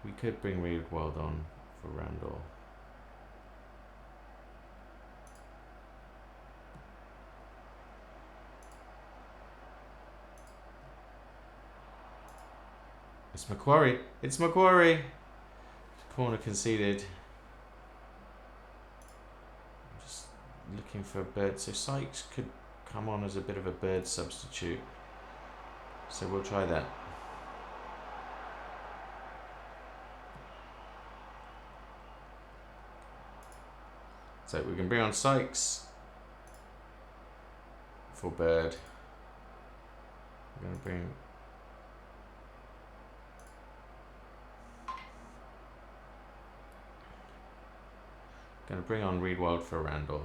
We could bring Reedwald on for Randall. It's Macquarie. It's Macquarie. Corner conceded. I'm just looking for a Bird. So Sykes could come on as a bit of a Bird substitute. So we'll try that. So we can bring on Sykes for Bird. We're going to bring... Going to bring on Reedwald for Randall.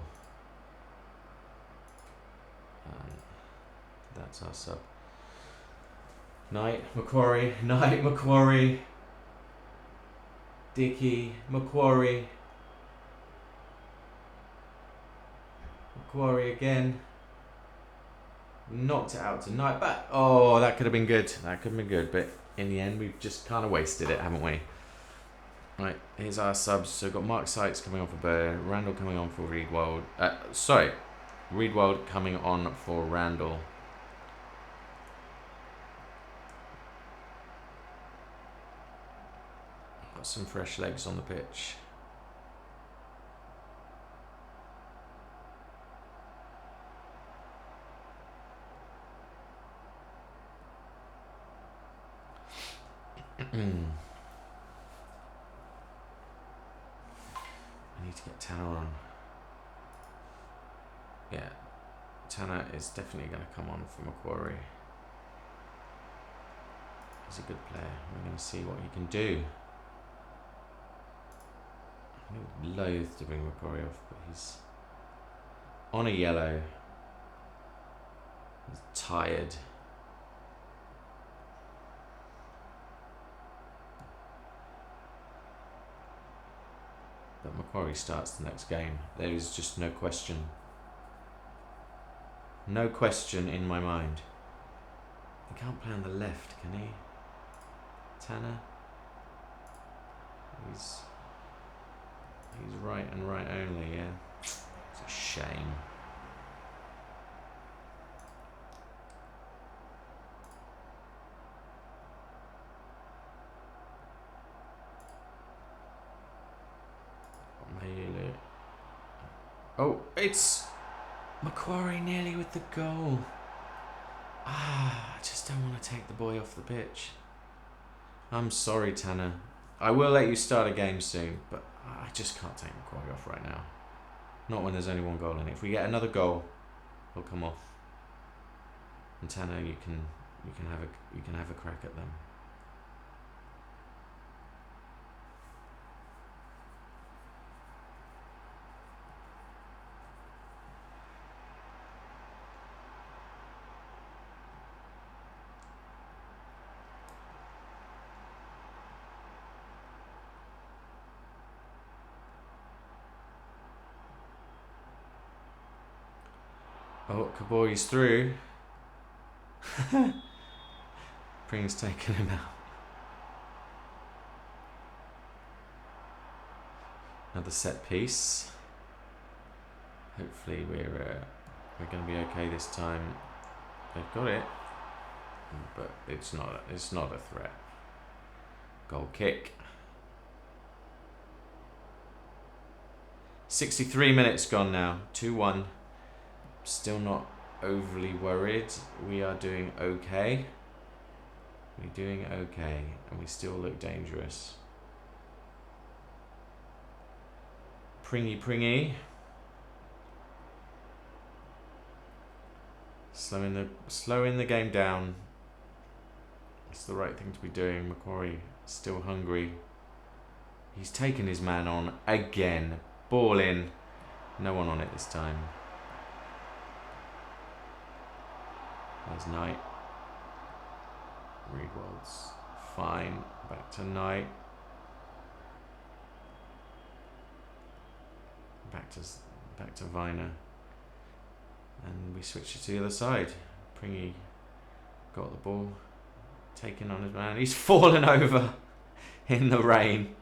And that's our sub. Knight, Macquarie, Knight, Macquarie. Dickey, Macquarie. Macquarie again. Knocked it out tonight, but oh, that could have been good. That could have been good, but in the end, we've just kind of wasted it, haven't we? Right, here's our subs. So we've got Mark Sykes coming on for Burr, Randall coming on for Reedwald. Reedwald coming on for Randall. Got some fresh legs on the pitch. I need to get Tanner on. Yeah, Tanner is definitely going to come on for Macquarie. He's a good player. We're going to see what he can do. I'm loath to bring Macquarie off, but he's on a yellow. He's tired. But Macquarie starts the next game. There is just no question. No question in my mind. He can't play on the left, can he? Tanner? He's right and right only, yeah. It's a shame. Oh, it's Macquarie nearly with the goal. I just don't want to take the boy off the pitch. I'm sorry, Tanner. I will let you start a game soon, but I just can't take Macquarie off right now. Not when there's only one goal in it. If we get another goal, he'll come off. And Tanner, you can have a crack at them. Oh, Kabori's through. Pring's taken him out. Another set piece. Hopefully we're going to be okay this time. They've got it, but it's not a threat. Goal kick. 63 minutes gone now. 2-1. Still not overly worried. We are doing okay. We're doing okay, and we still look dangerous. Pringy. Slowing the game down. It's the right thing to be doing. Macquarie still hungry. He's taken his man on again. Ball in. No one on it this time. There's Knight. Reedwald's fine. Back to Knight. Back to Viner. And we switch it to the other side. Pringy got the ball. Taking on his man. He's fallen over in the rain.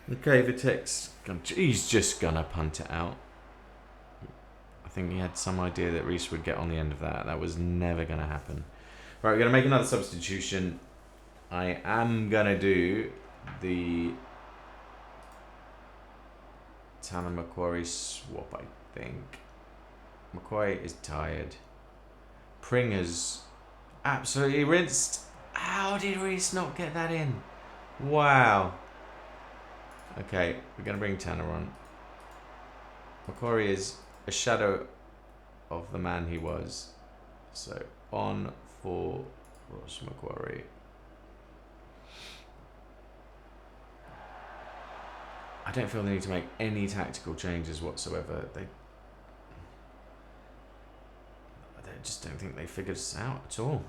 Okay, Vitex, he's just gonna punt it out. I think he had some idea that Reese would get on the end of that. That was never gonna happen. Right, we're gonna make another substitution. I am gonna do the Tanner Macquarie swap, I think. Macquarie is tired. Pring has absolutely rinsed. How did Reese not get that in? Wow. Okay, we're going to bring Tanner on. Macquarie is a shadow of the man he was. So on for Ross Macquarie. I don't feel the need to make any tactical changes whatsoever. I just don't think they figured us out at all.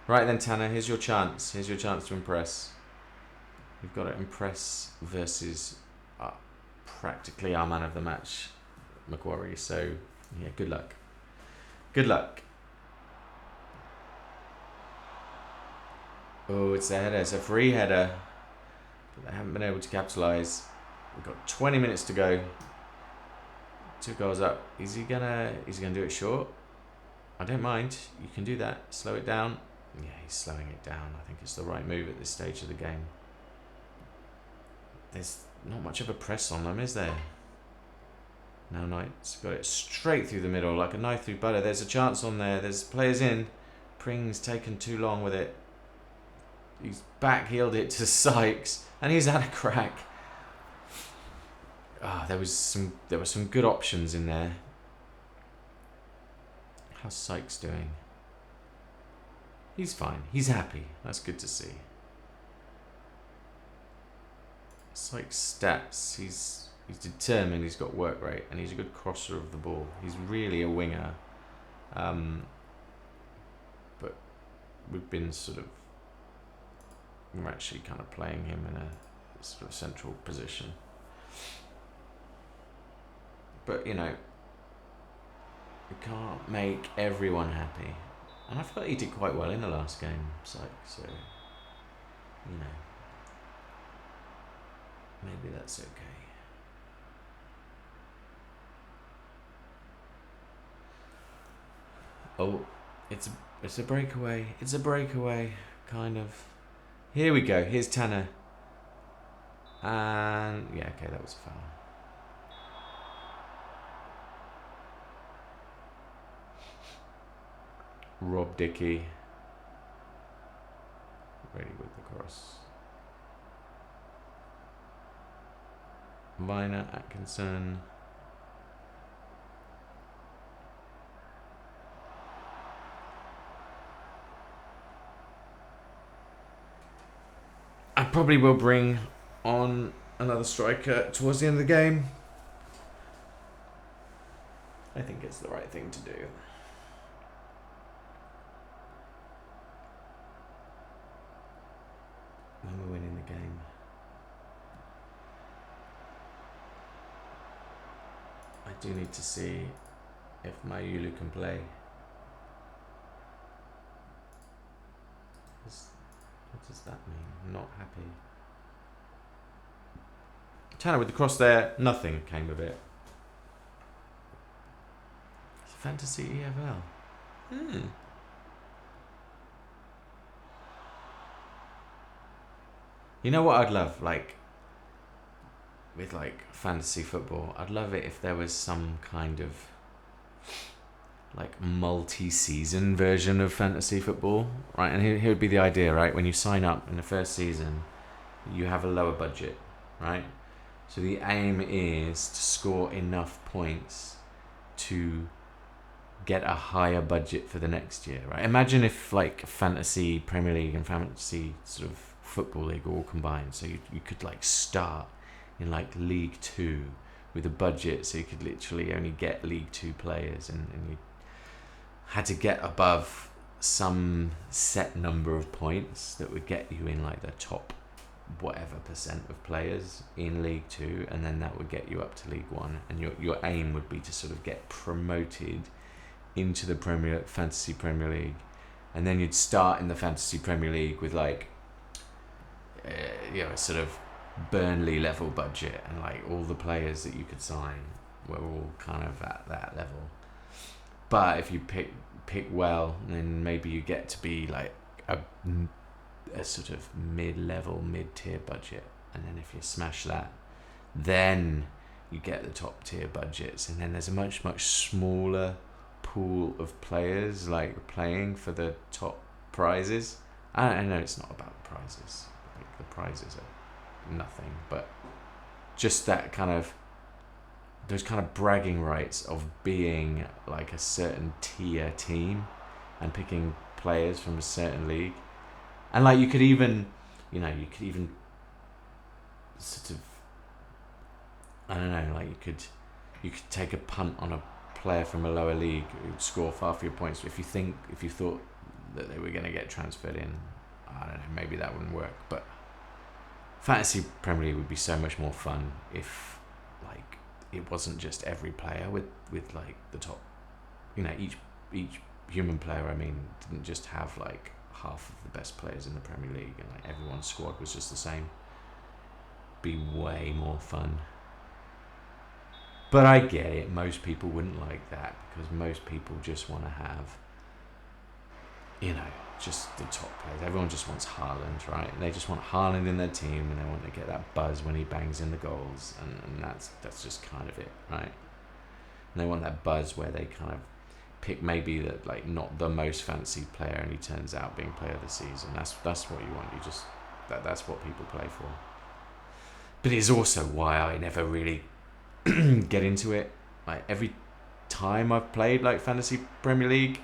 Right then, Tanner, here's your chance. Here's your chance to impress. You've got to impress versus practically our man of the match, Macquarie. So, yeah, good luck. Good luck. Oh, it's a header. It's a free header. But they haven't been able to capitalise. We've got 20 minutes to go. 2 goals up. Is he gonna do it short? I don't mind. You can do that. Slow it down. Yeah, he's slowing it down. I think it's the right move at this stage of the game. There's not much of a press on them, is there? Now Knight's got it straight through the middle like a knife through butter. There's a chance on there. There's players in. Pring's taken too long with it. He's backheeled it to Sykes, and he's had a crack. There were some good options in there. How's Sykes doing? He's fine. He's happy. That's good to see. Sykes' stats. He's determined. He's got work rate, and he's a good crosser of the ball. He's really a winger. But we're actually kind of playing him in a sort of central position. But, you know, we can't make everyone happy. And I felt he did quite well in the last game, so you know, maybe that's okay. Oh, it's a breakaway. It's a breakaway, kind of. Here we go. Here's Tanner. And yeah, okay, that was a foul. Rob Dickey. Ready with the cross. Viner, Atkinson. I probably will bring on another striker towards the end of the game. I think it's the right thing to do. When we're winning the game. I do need to see if Mayulu can play. What does that mean? Not happy. Tanner with the cross there. Nothing came of it. It's Fantasy EFL. You know what I'd love? With fantasy football, I'd love it if there was some kind of multi-season version of fantasy football, right? And here would be the idea, right? When you sign up in the first season, you have a lower budget, right? So the aim is to score enough points to get a higher budget for the next year, right? Imagine if fantasy Premier League and fantasy sort of football league all combined, so you could start in League 2 with a budget, so you could literally only get League 2 players, and you had to get above some set number of points that would get you in the top whatever percent of players in League 2, and then that would get you up to League 1, and your aim would be to sort of get promoted into the Fantasy Premier League, and then you'd start in the Fantasy Premier League with a sort of Burnley level budget, and all the players that you could sign were all kind of at that level. But if you pick well, then maybe you get to be a sort of mid-level, mid-tier budget, and then if you smash that, then you get the top tier budgets, and then there's a much smaller pool of players like playing for the top prizes. I know it's not about the prizes. Like, the prizes are nothing, but just that kind of, those kind of bragging rights of being like a certain tier team and picking players from a certain league. And like you could even sort of, I don't know, like you could take a punt on a player from a lower league who'd score far fewer points if you thought that they were going to get transferred in. I don't know, maybe that wouldn't work, but Fantasy Premier League would be so much more fun if like it wasn't just every player with like the top, each human player, I mean, didn't just have like half of the best players in the Premier League and like everyone's squad was just the same. Be way more fun. But I get it, most people wouldn't like that because most people just want to have, just the top players. Everyone just wants Haaland, right? They just want Haaland in their team and they want to get that buzz when he bangs in the goals, and that's just kind of it, right? And they want that buzz where they kind of pick maybe that like not the most fancied player and he turns out being player of the season. That's what you want. That's what people play for. But it's also why I never really get into it. Like every time I've played like Fantasy Premier League,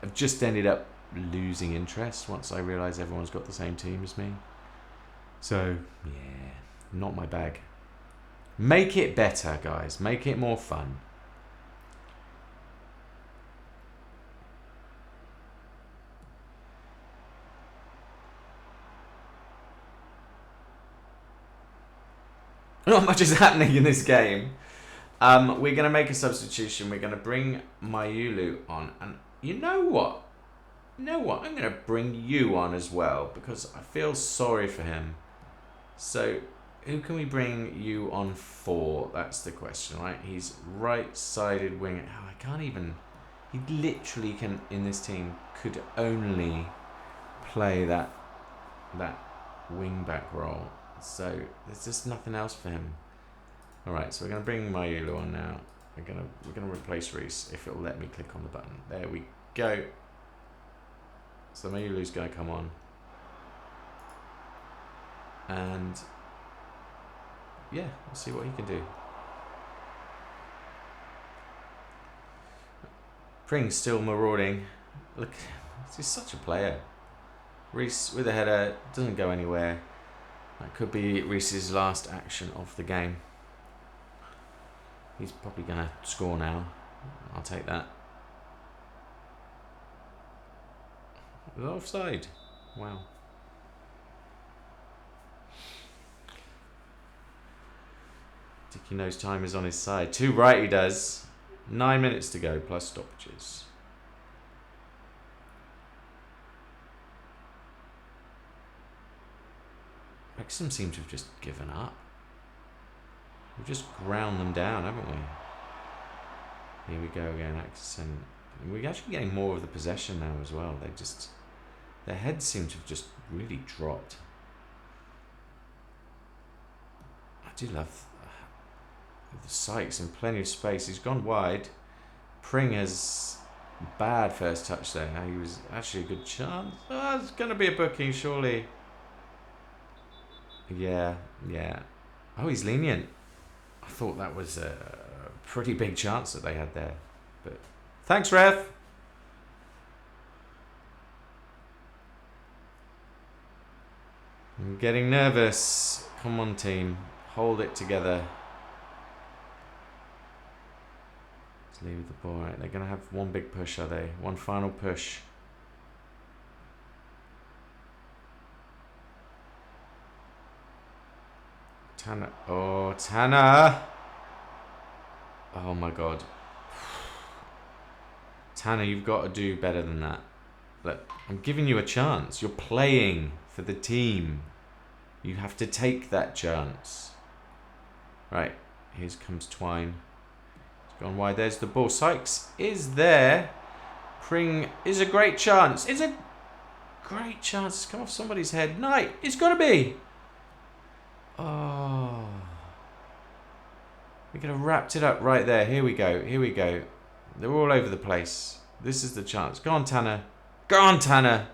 I've just ended up losing interest once I realise everyone's got the same team as me. So yeah, not my bag. Make it better, guys. Make it more fun. Not much is happening in this game. We're going to make a substitution. We're going to bring Mayulu on. And you know what? I'm going to bring you on as well because I feel sorry for him. So who can we bring you on for? That's the question, right? He's right-sided winger. Oh, I can't even... He literally can, in this team, could only play that wing-back role. So there's just nothing else for him. All right, so we're gonna bring Mayulu on now. We're gonna replace Reece if it'll let me click on the button. There we go. So Mayulu's gonna come on, and yeah, we'll see what he can do. Pring's still marauding. Look, he's such a player. Reece with a header, doesn't go anywhere. That could be Reece's last action of the game. He's probably going to score now. I'll take that. Was that offside? Wow. Dicky knows time is on his side. Too right he does. 9 minutes to go plus stoppages. Wrexham seem to have just given up. We've just ground them down, haven't we? Here we go again, Accent. We're actually getting more of the possession now as well. Their heads seem to have just really dropped. I do love the Sykes and plenty of space. He's gone wide. Pring has bad first touch there. He was actually a good chance. Oh, it's going to be a booking, surely. Yeah. Oh, he's lenient. I thought that was a pretty big chance that they had there. But thanks, ref. I'm getting nervous. Come on, team. Hold it together. Let's leave the ball. Right, they're going to have one big push, are they? One final push. Tanner. Oh, Tanner. Oh, my God. Tanner, you've got to do better than that. Look, I'm giving you a chance. You're playing for the team. You have to take that chance. Right, here comes Twine. It's gone wide. There's the ball. Sykes is there. Pring is a great chance. It's a great chance. It's come off somebody's head. Knight, it's got to be. Oh. We could have wrapped it up right there. Here we go. Here we go. They're all over the place. This is the chance. Go on, Tanner. Go on, Tanner.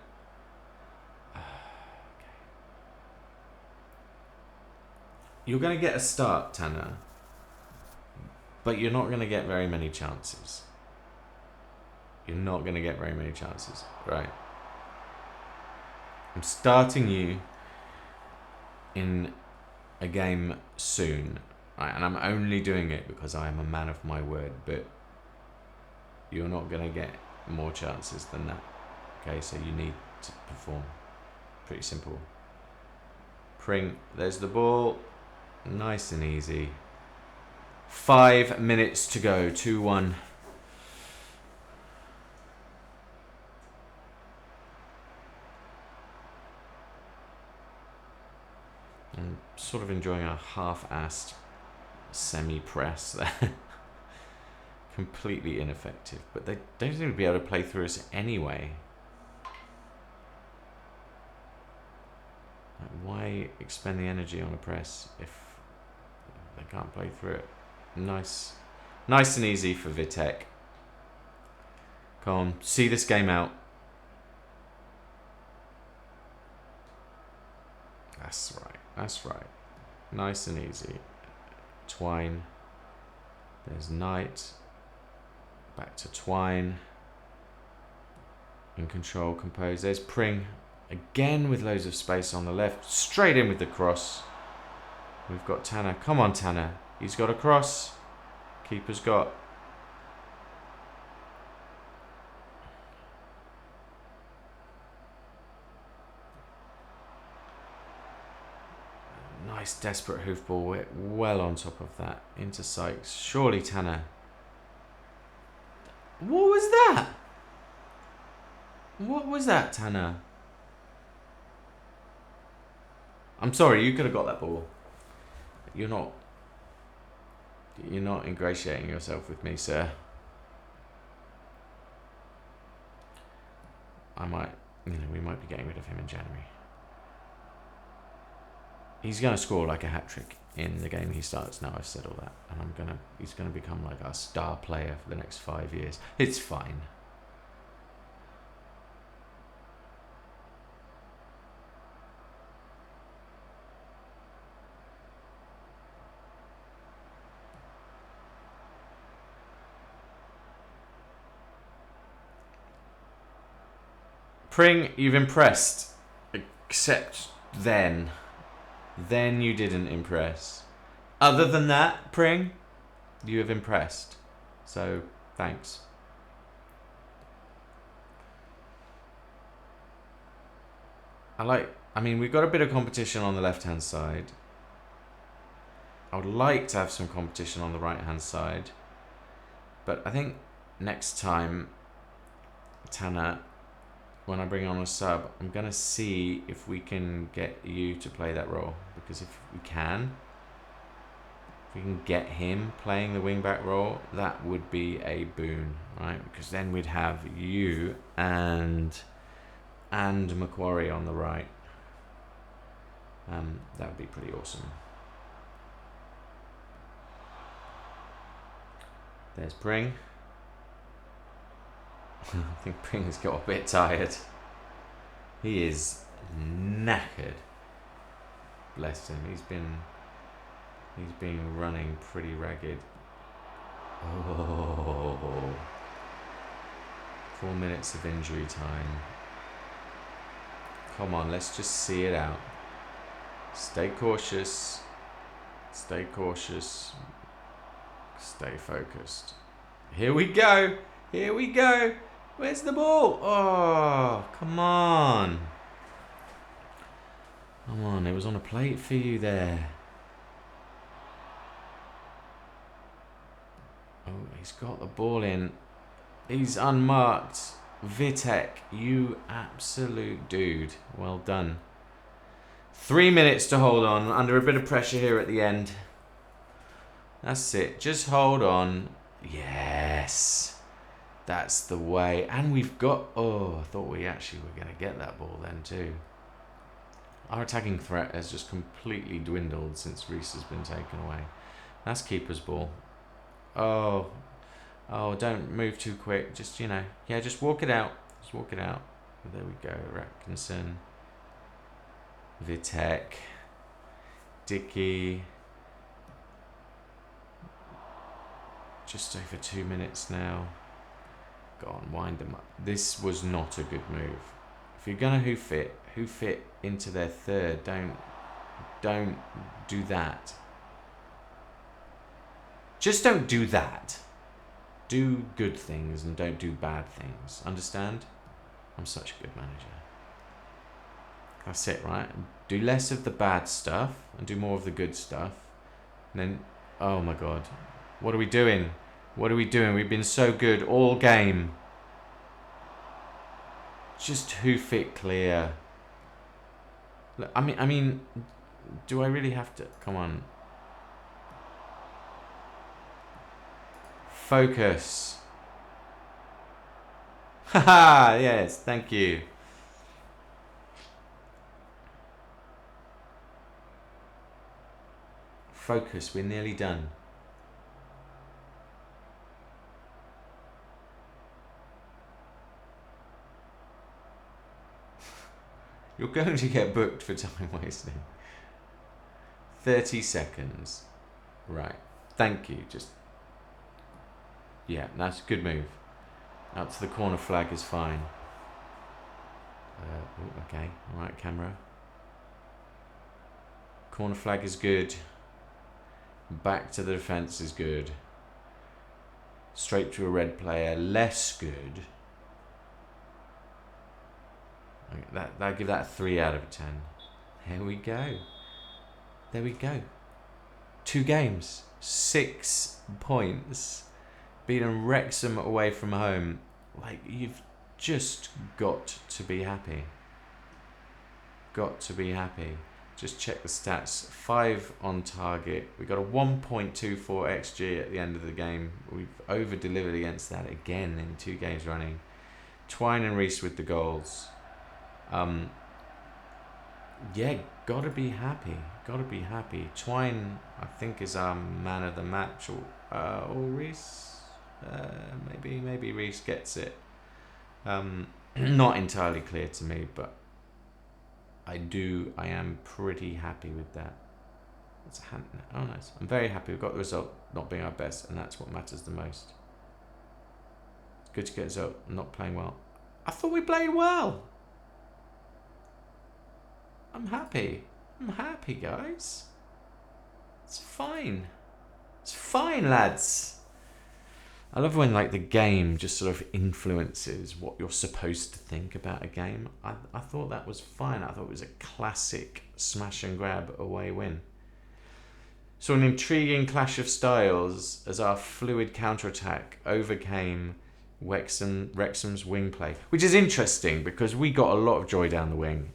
You're going to get a start, Tanner. But you're not going to get very many chances. You're not going to get very many chances. Right. I'm starting you in a game soon. Right, and I'm only doing it because I am a man of my word. But you're not going to get more chances than that. Okay, so you need to perform. Pretty simple. Pring. There's the ball. Nice and easy. 5 minutes to go. 2-1. I'm sort of enjoying a half-assed semi-press there. Completely ineffective. But they don't seem to be able to play through us anyway. Like, why expend the energy on a press if they can't play through it? Nice and easy for Vitek. Come on, see this game out. That's right. Nice and easy. Twine. There's Knight. Back to Twine. In control, compose. There's Pring. Again with loads of space on the left. Straight in with the cross. We've got Tanner. Come on, Tanner. He's got a cross. Keeper's got. Nice desperate hoof ball. We're well on top of that. Into Sykes. Surely Tanner. What was that? What was that, Tanner? I'm sorry, you could have got that ball. You're not ingratiating yourself with me, sir. We might be getting rid of him in January. He's going to score like a hat-trick in the game he starts now. I've said all that. And he's going to become like our star player for the next 5 years. It's fine. Pring, you've impressed. Except then. Then you didn't impress. Other than that, Pring, you have impressed. So, thanks. We've got a bit of competition on the left-hand side. I would like to have some competition on the right-hand side. But I think next time, Tanner, when I bring on a sub, I'm going to see if we can get you to play that role. Because if we can get him playing the wing-back role, that would be a boon, right? Because then we'd have you and Macquarie on the right. That would be pretty awesome. There's Pring. I think Pring's got a bit tired. He is knackered. Bless him. He's been running pretty ragged. Oh. 4 minutes of injury time. Come on, let's just see it out. Stay cautious. Stay cautious. Stay focused. Here we go. Here we go. Where's the ball? Oh, come on. Come on, it was on a plate for you there. Oh, he's got the ball in. He's unmarked. Vitek, you absolute dude. Well done. 3 minutes to hold on. Under a bit of pressure here at the end. That's it. Just hold on. Yes. That's the way. And we've got... Oh, I thought we actually were going to get that ball then too. Our attacking threat has just completely dwindled since Reece has been taken away. That's keeper's ball. Oh, don't move too quick. Just, yeah, just walk it out. Just walk it out. There we go. Atkinson. Vitek. Dickey. Just over 2 minutes now. Go on, wind them up. This was not a good move. If you're gonna hoof it into their third. Don't do that. Just don't do that. Do good things and don't do bad things. Understand? I'm such a good manager. That's it, right? Do less of the bad stuff and do more of the good stuff. And then, oh my God. What are we doing? What are we doing? We've been so good all game. Just hoof it clear. Look, I mean, do I really have to? Come on. Focus. Haha, yes, thank you. Focus, we're nearly done. You're going to get booked for time wasting. 30 seconds. Right. Thank you. Yeah, that's a good move. Out to the corner flag is fine. Okay. Alright, camera. Corner flag is good. Back to the defence is good. Straight to a red player, less good. I'll give that a 3 out of 10. Here we go. There we go. 2 games, 6 points. Beating Wrexham away from home. Like, you've just got to be happy. Got to be happy. Just check the stats. 5 on target. We got a 1.24 XG at the end of the game. We've over-delivered against that again in 2 games running. Twine and Reese with the goals. Yeah, gotta be happy. Gotta be happy. Twine, I think, is our man of the match, or Reese. Maybe Reese gets it. Not entirely clear to me, but I am pretty happy with that. It's a hand. Oh, nice. I'm very happy. We've got the result, not being our best, and that's what matters the most. It's good to get a result, not playing well. I thought we played well. I'm happy. I'm happy, guys. It's fine. It's fine, lads. I love when the game just sort of influences what you're supposed to think about a game. I thought that was fine. I thought it was a classic smash and grab away win. So an intriguing clash of styles as our fluid counterattack overcame Wrexham's wing play, which is interesting because we got a lot of joy down the wing.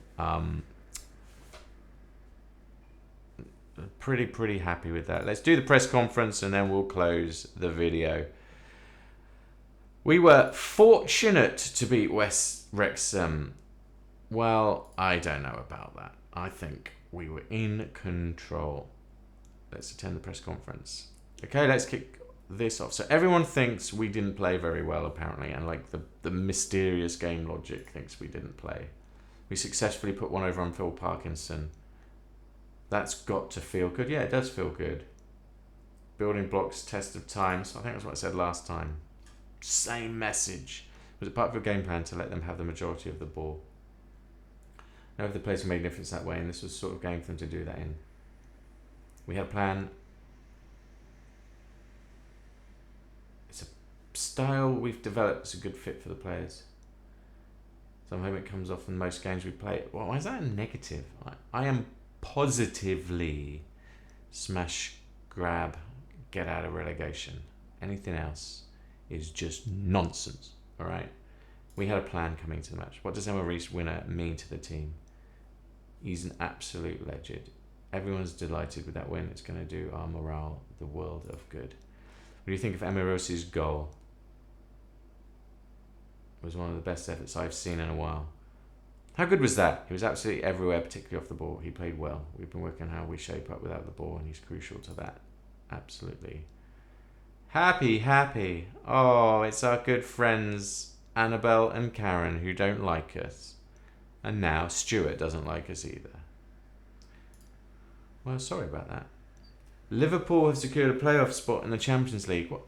Pretty happy with that. Let's do the press conference and then we'll close the video. We were fortunate to beat Wrexham. Well, I don't know about that. I think we were in control. Let's attend the press conference. Okay, let's kick this off. So everyone thinks we didn't play very well, apparently, and the mysterious game logic thinks we didn't play. We successfully put one over on Phil Parkinson. That's got to feel good. Yeah, it does feel good. Building blocks, test of times. I think that's what I said last time. Same message. Was it part of your game plan to let them have the majority of the ball? No other players made a difference that way, and this was sort of game for them to do that in. We had a plan. It's a style we've developed that's a good fit for the players. Somehow it comes off in most games we play. Well, why is that a negative? I am positively smash, grab, get out of relegation. Anything else is just nonsense. All right, we had a plan coming to the match. What does Emma Reese winner mean to the team? He's an absolute legend. Everyone's delighted with that win. It's going to do our morale the world of good. What do you think of Emma Rose's goal? It was one of the best efforts I've seen in a while. How good was that? He was absolutely everywhere, particularly off the ball. He played well. We've been working on how we shape up without the ball, and he's crucial to that. Absolutely. Happy. Oh, it's our good friends Annabelle and Karen who don't like us. And now Stuart doesn't like us either. Well, sorry about that. Liverpool have secured a playoff spot in the Champions League. What?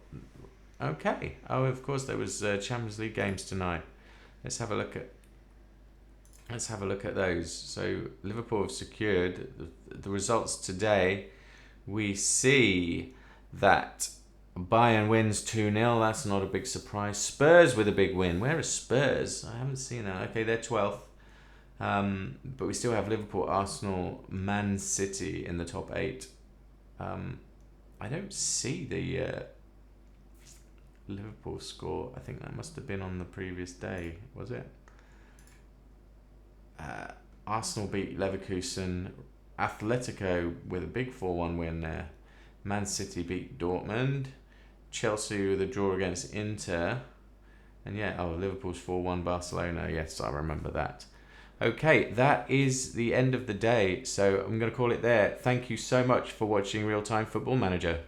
Okay. Oh, of course there was Champions League games tonight. Let's have a look at those. So Liverpool have secured the results today. We see that Bayern wins 2-0. That's not a big surprise. Spurs with a big win. Where are Spurs? I haven't seen that. Okay, they're 12th. But we still have Liverpool, Arsenal, Man City in the top 8. I don't see the Liverpool score. I think that must have been on the previous day, was it? Arsenal beat Leverkusen. Atletico with a big 4-1 win there. Man City beat Dortmund. Chelsea with a draw against Inter. And Liverpool's 4-1 Barcelona. Yes, I remember that. Okay, that is the end of the day. So I'm going to call it there. Thank you so much for watching Real Time Football Manager.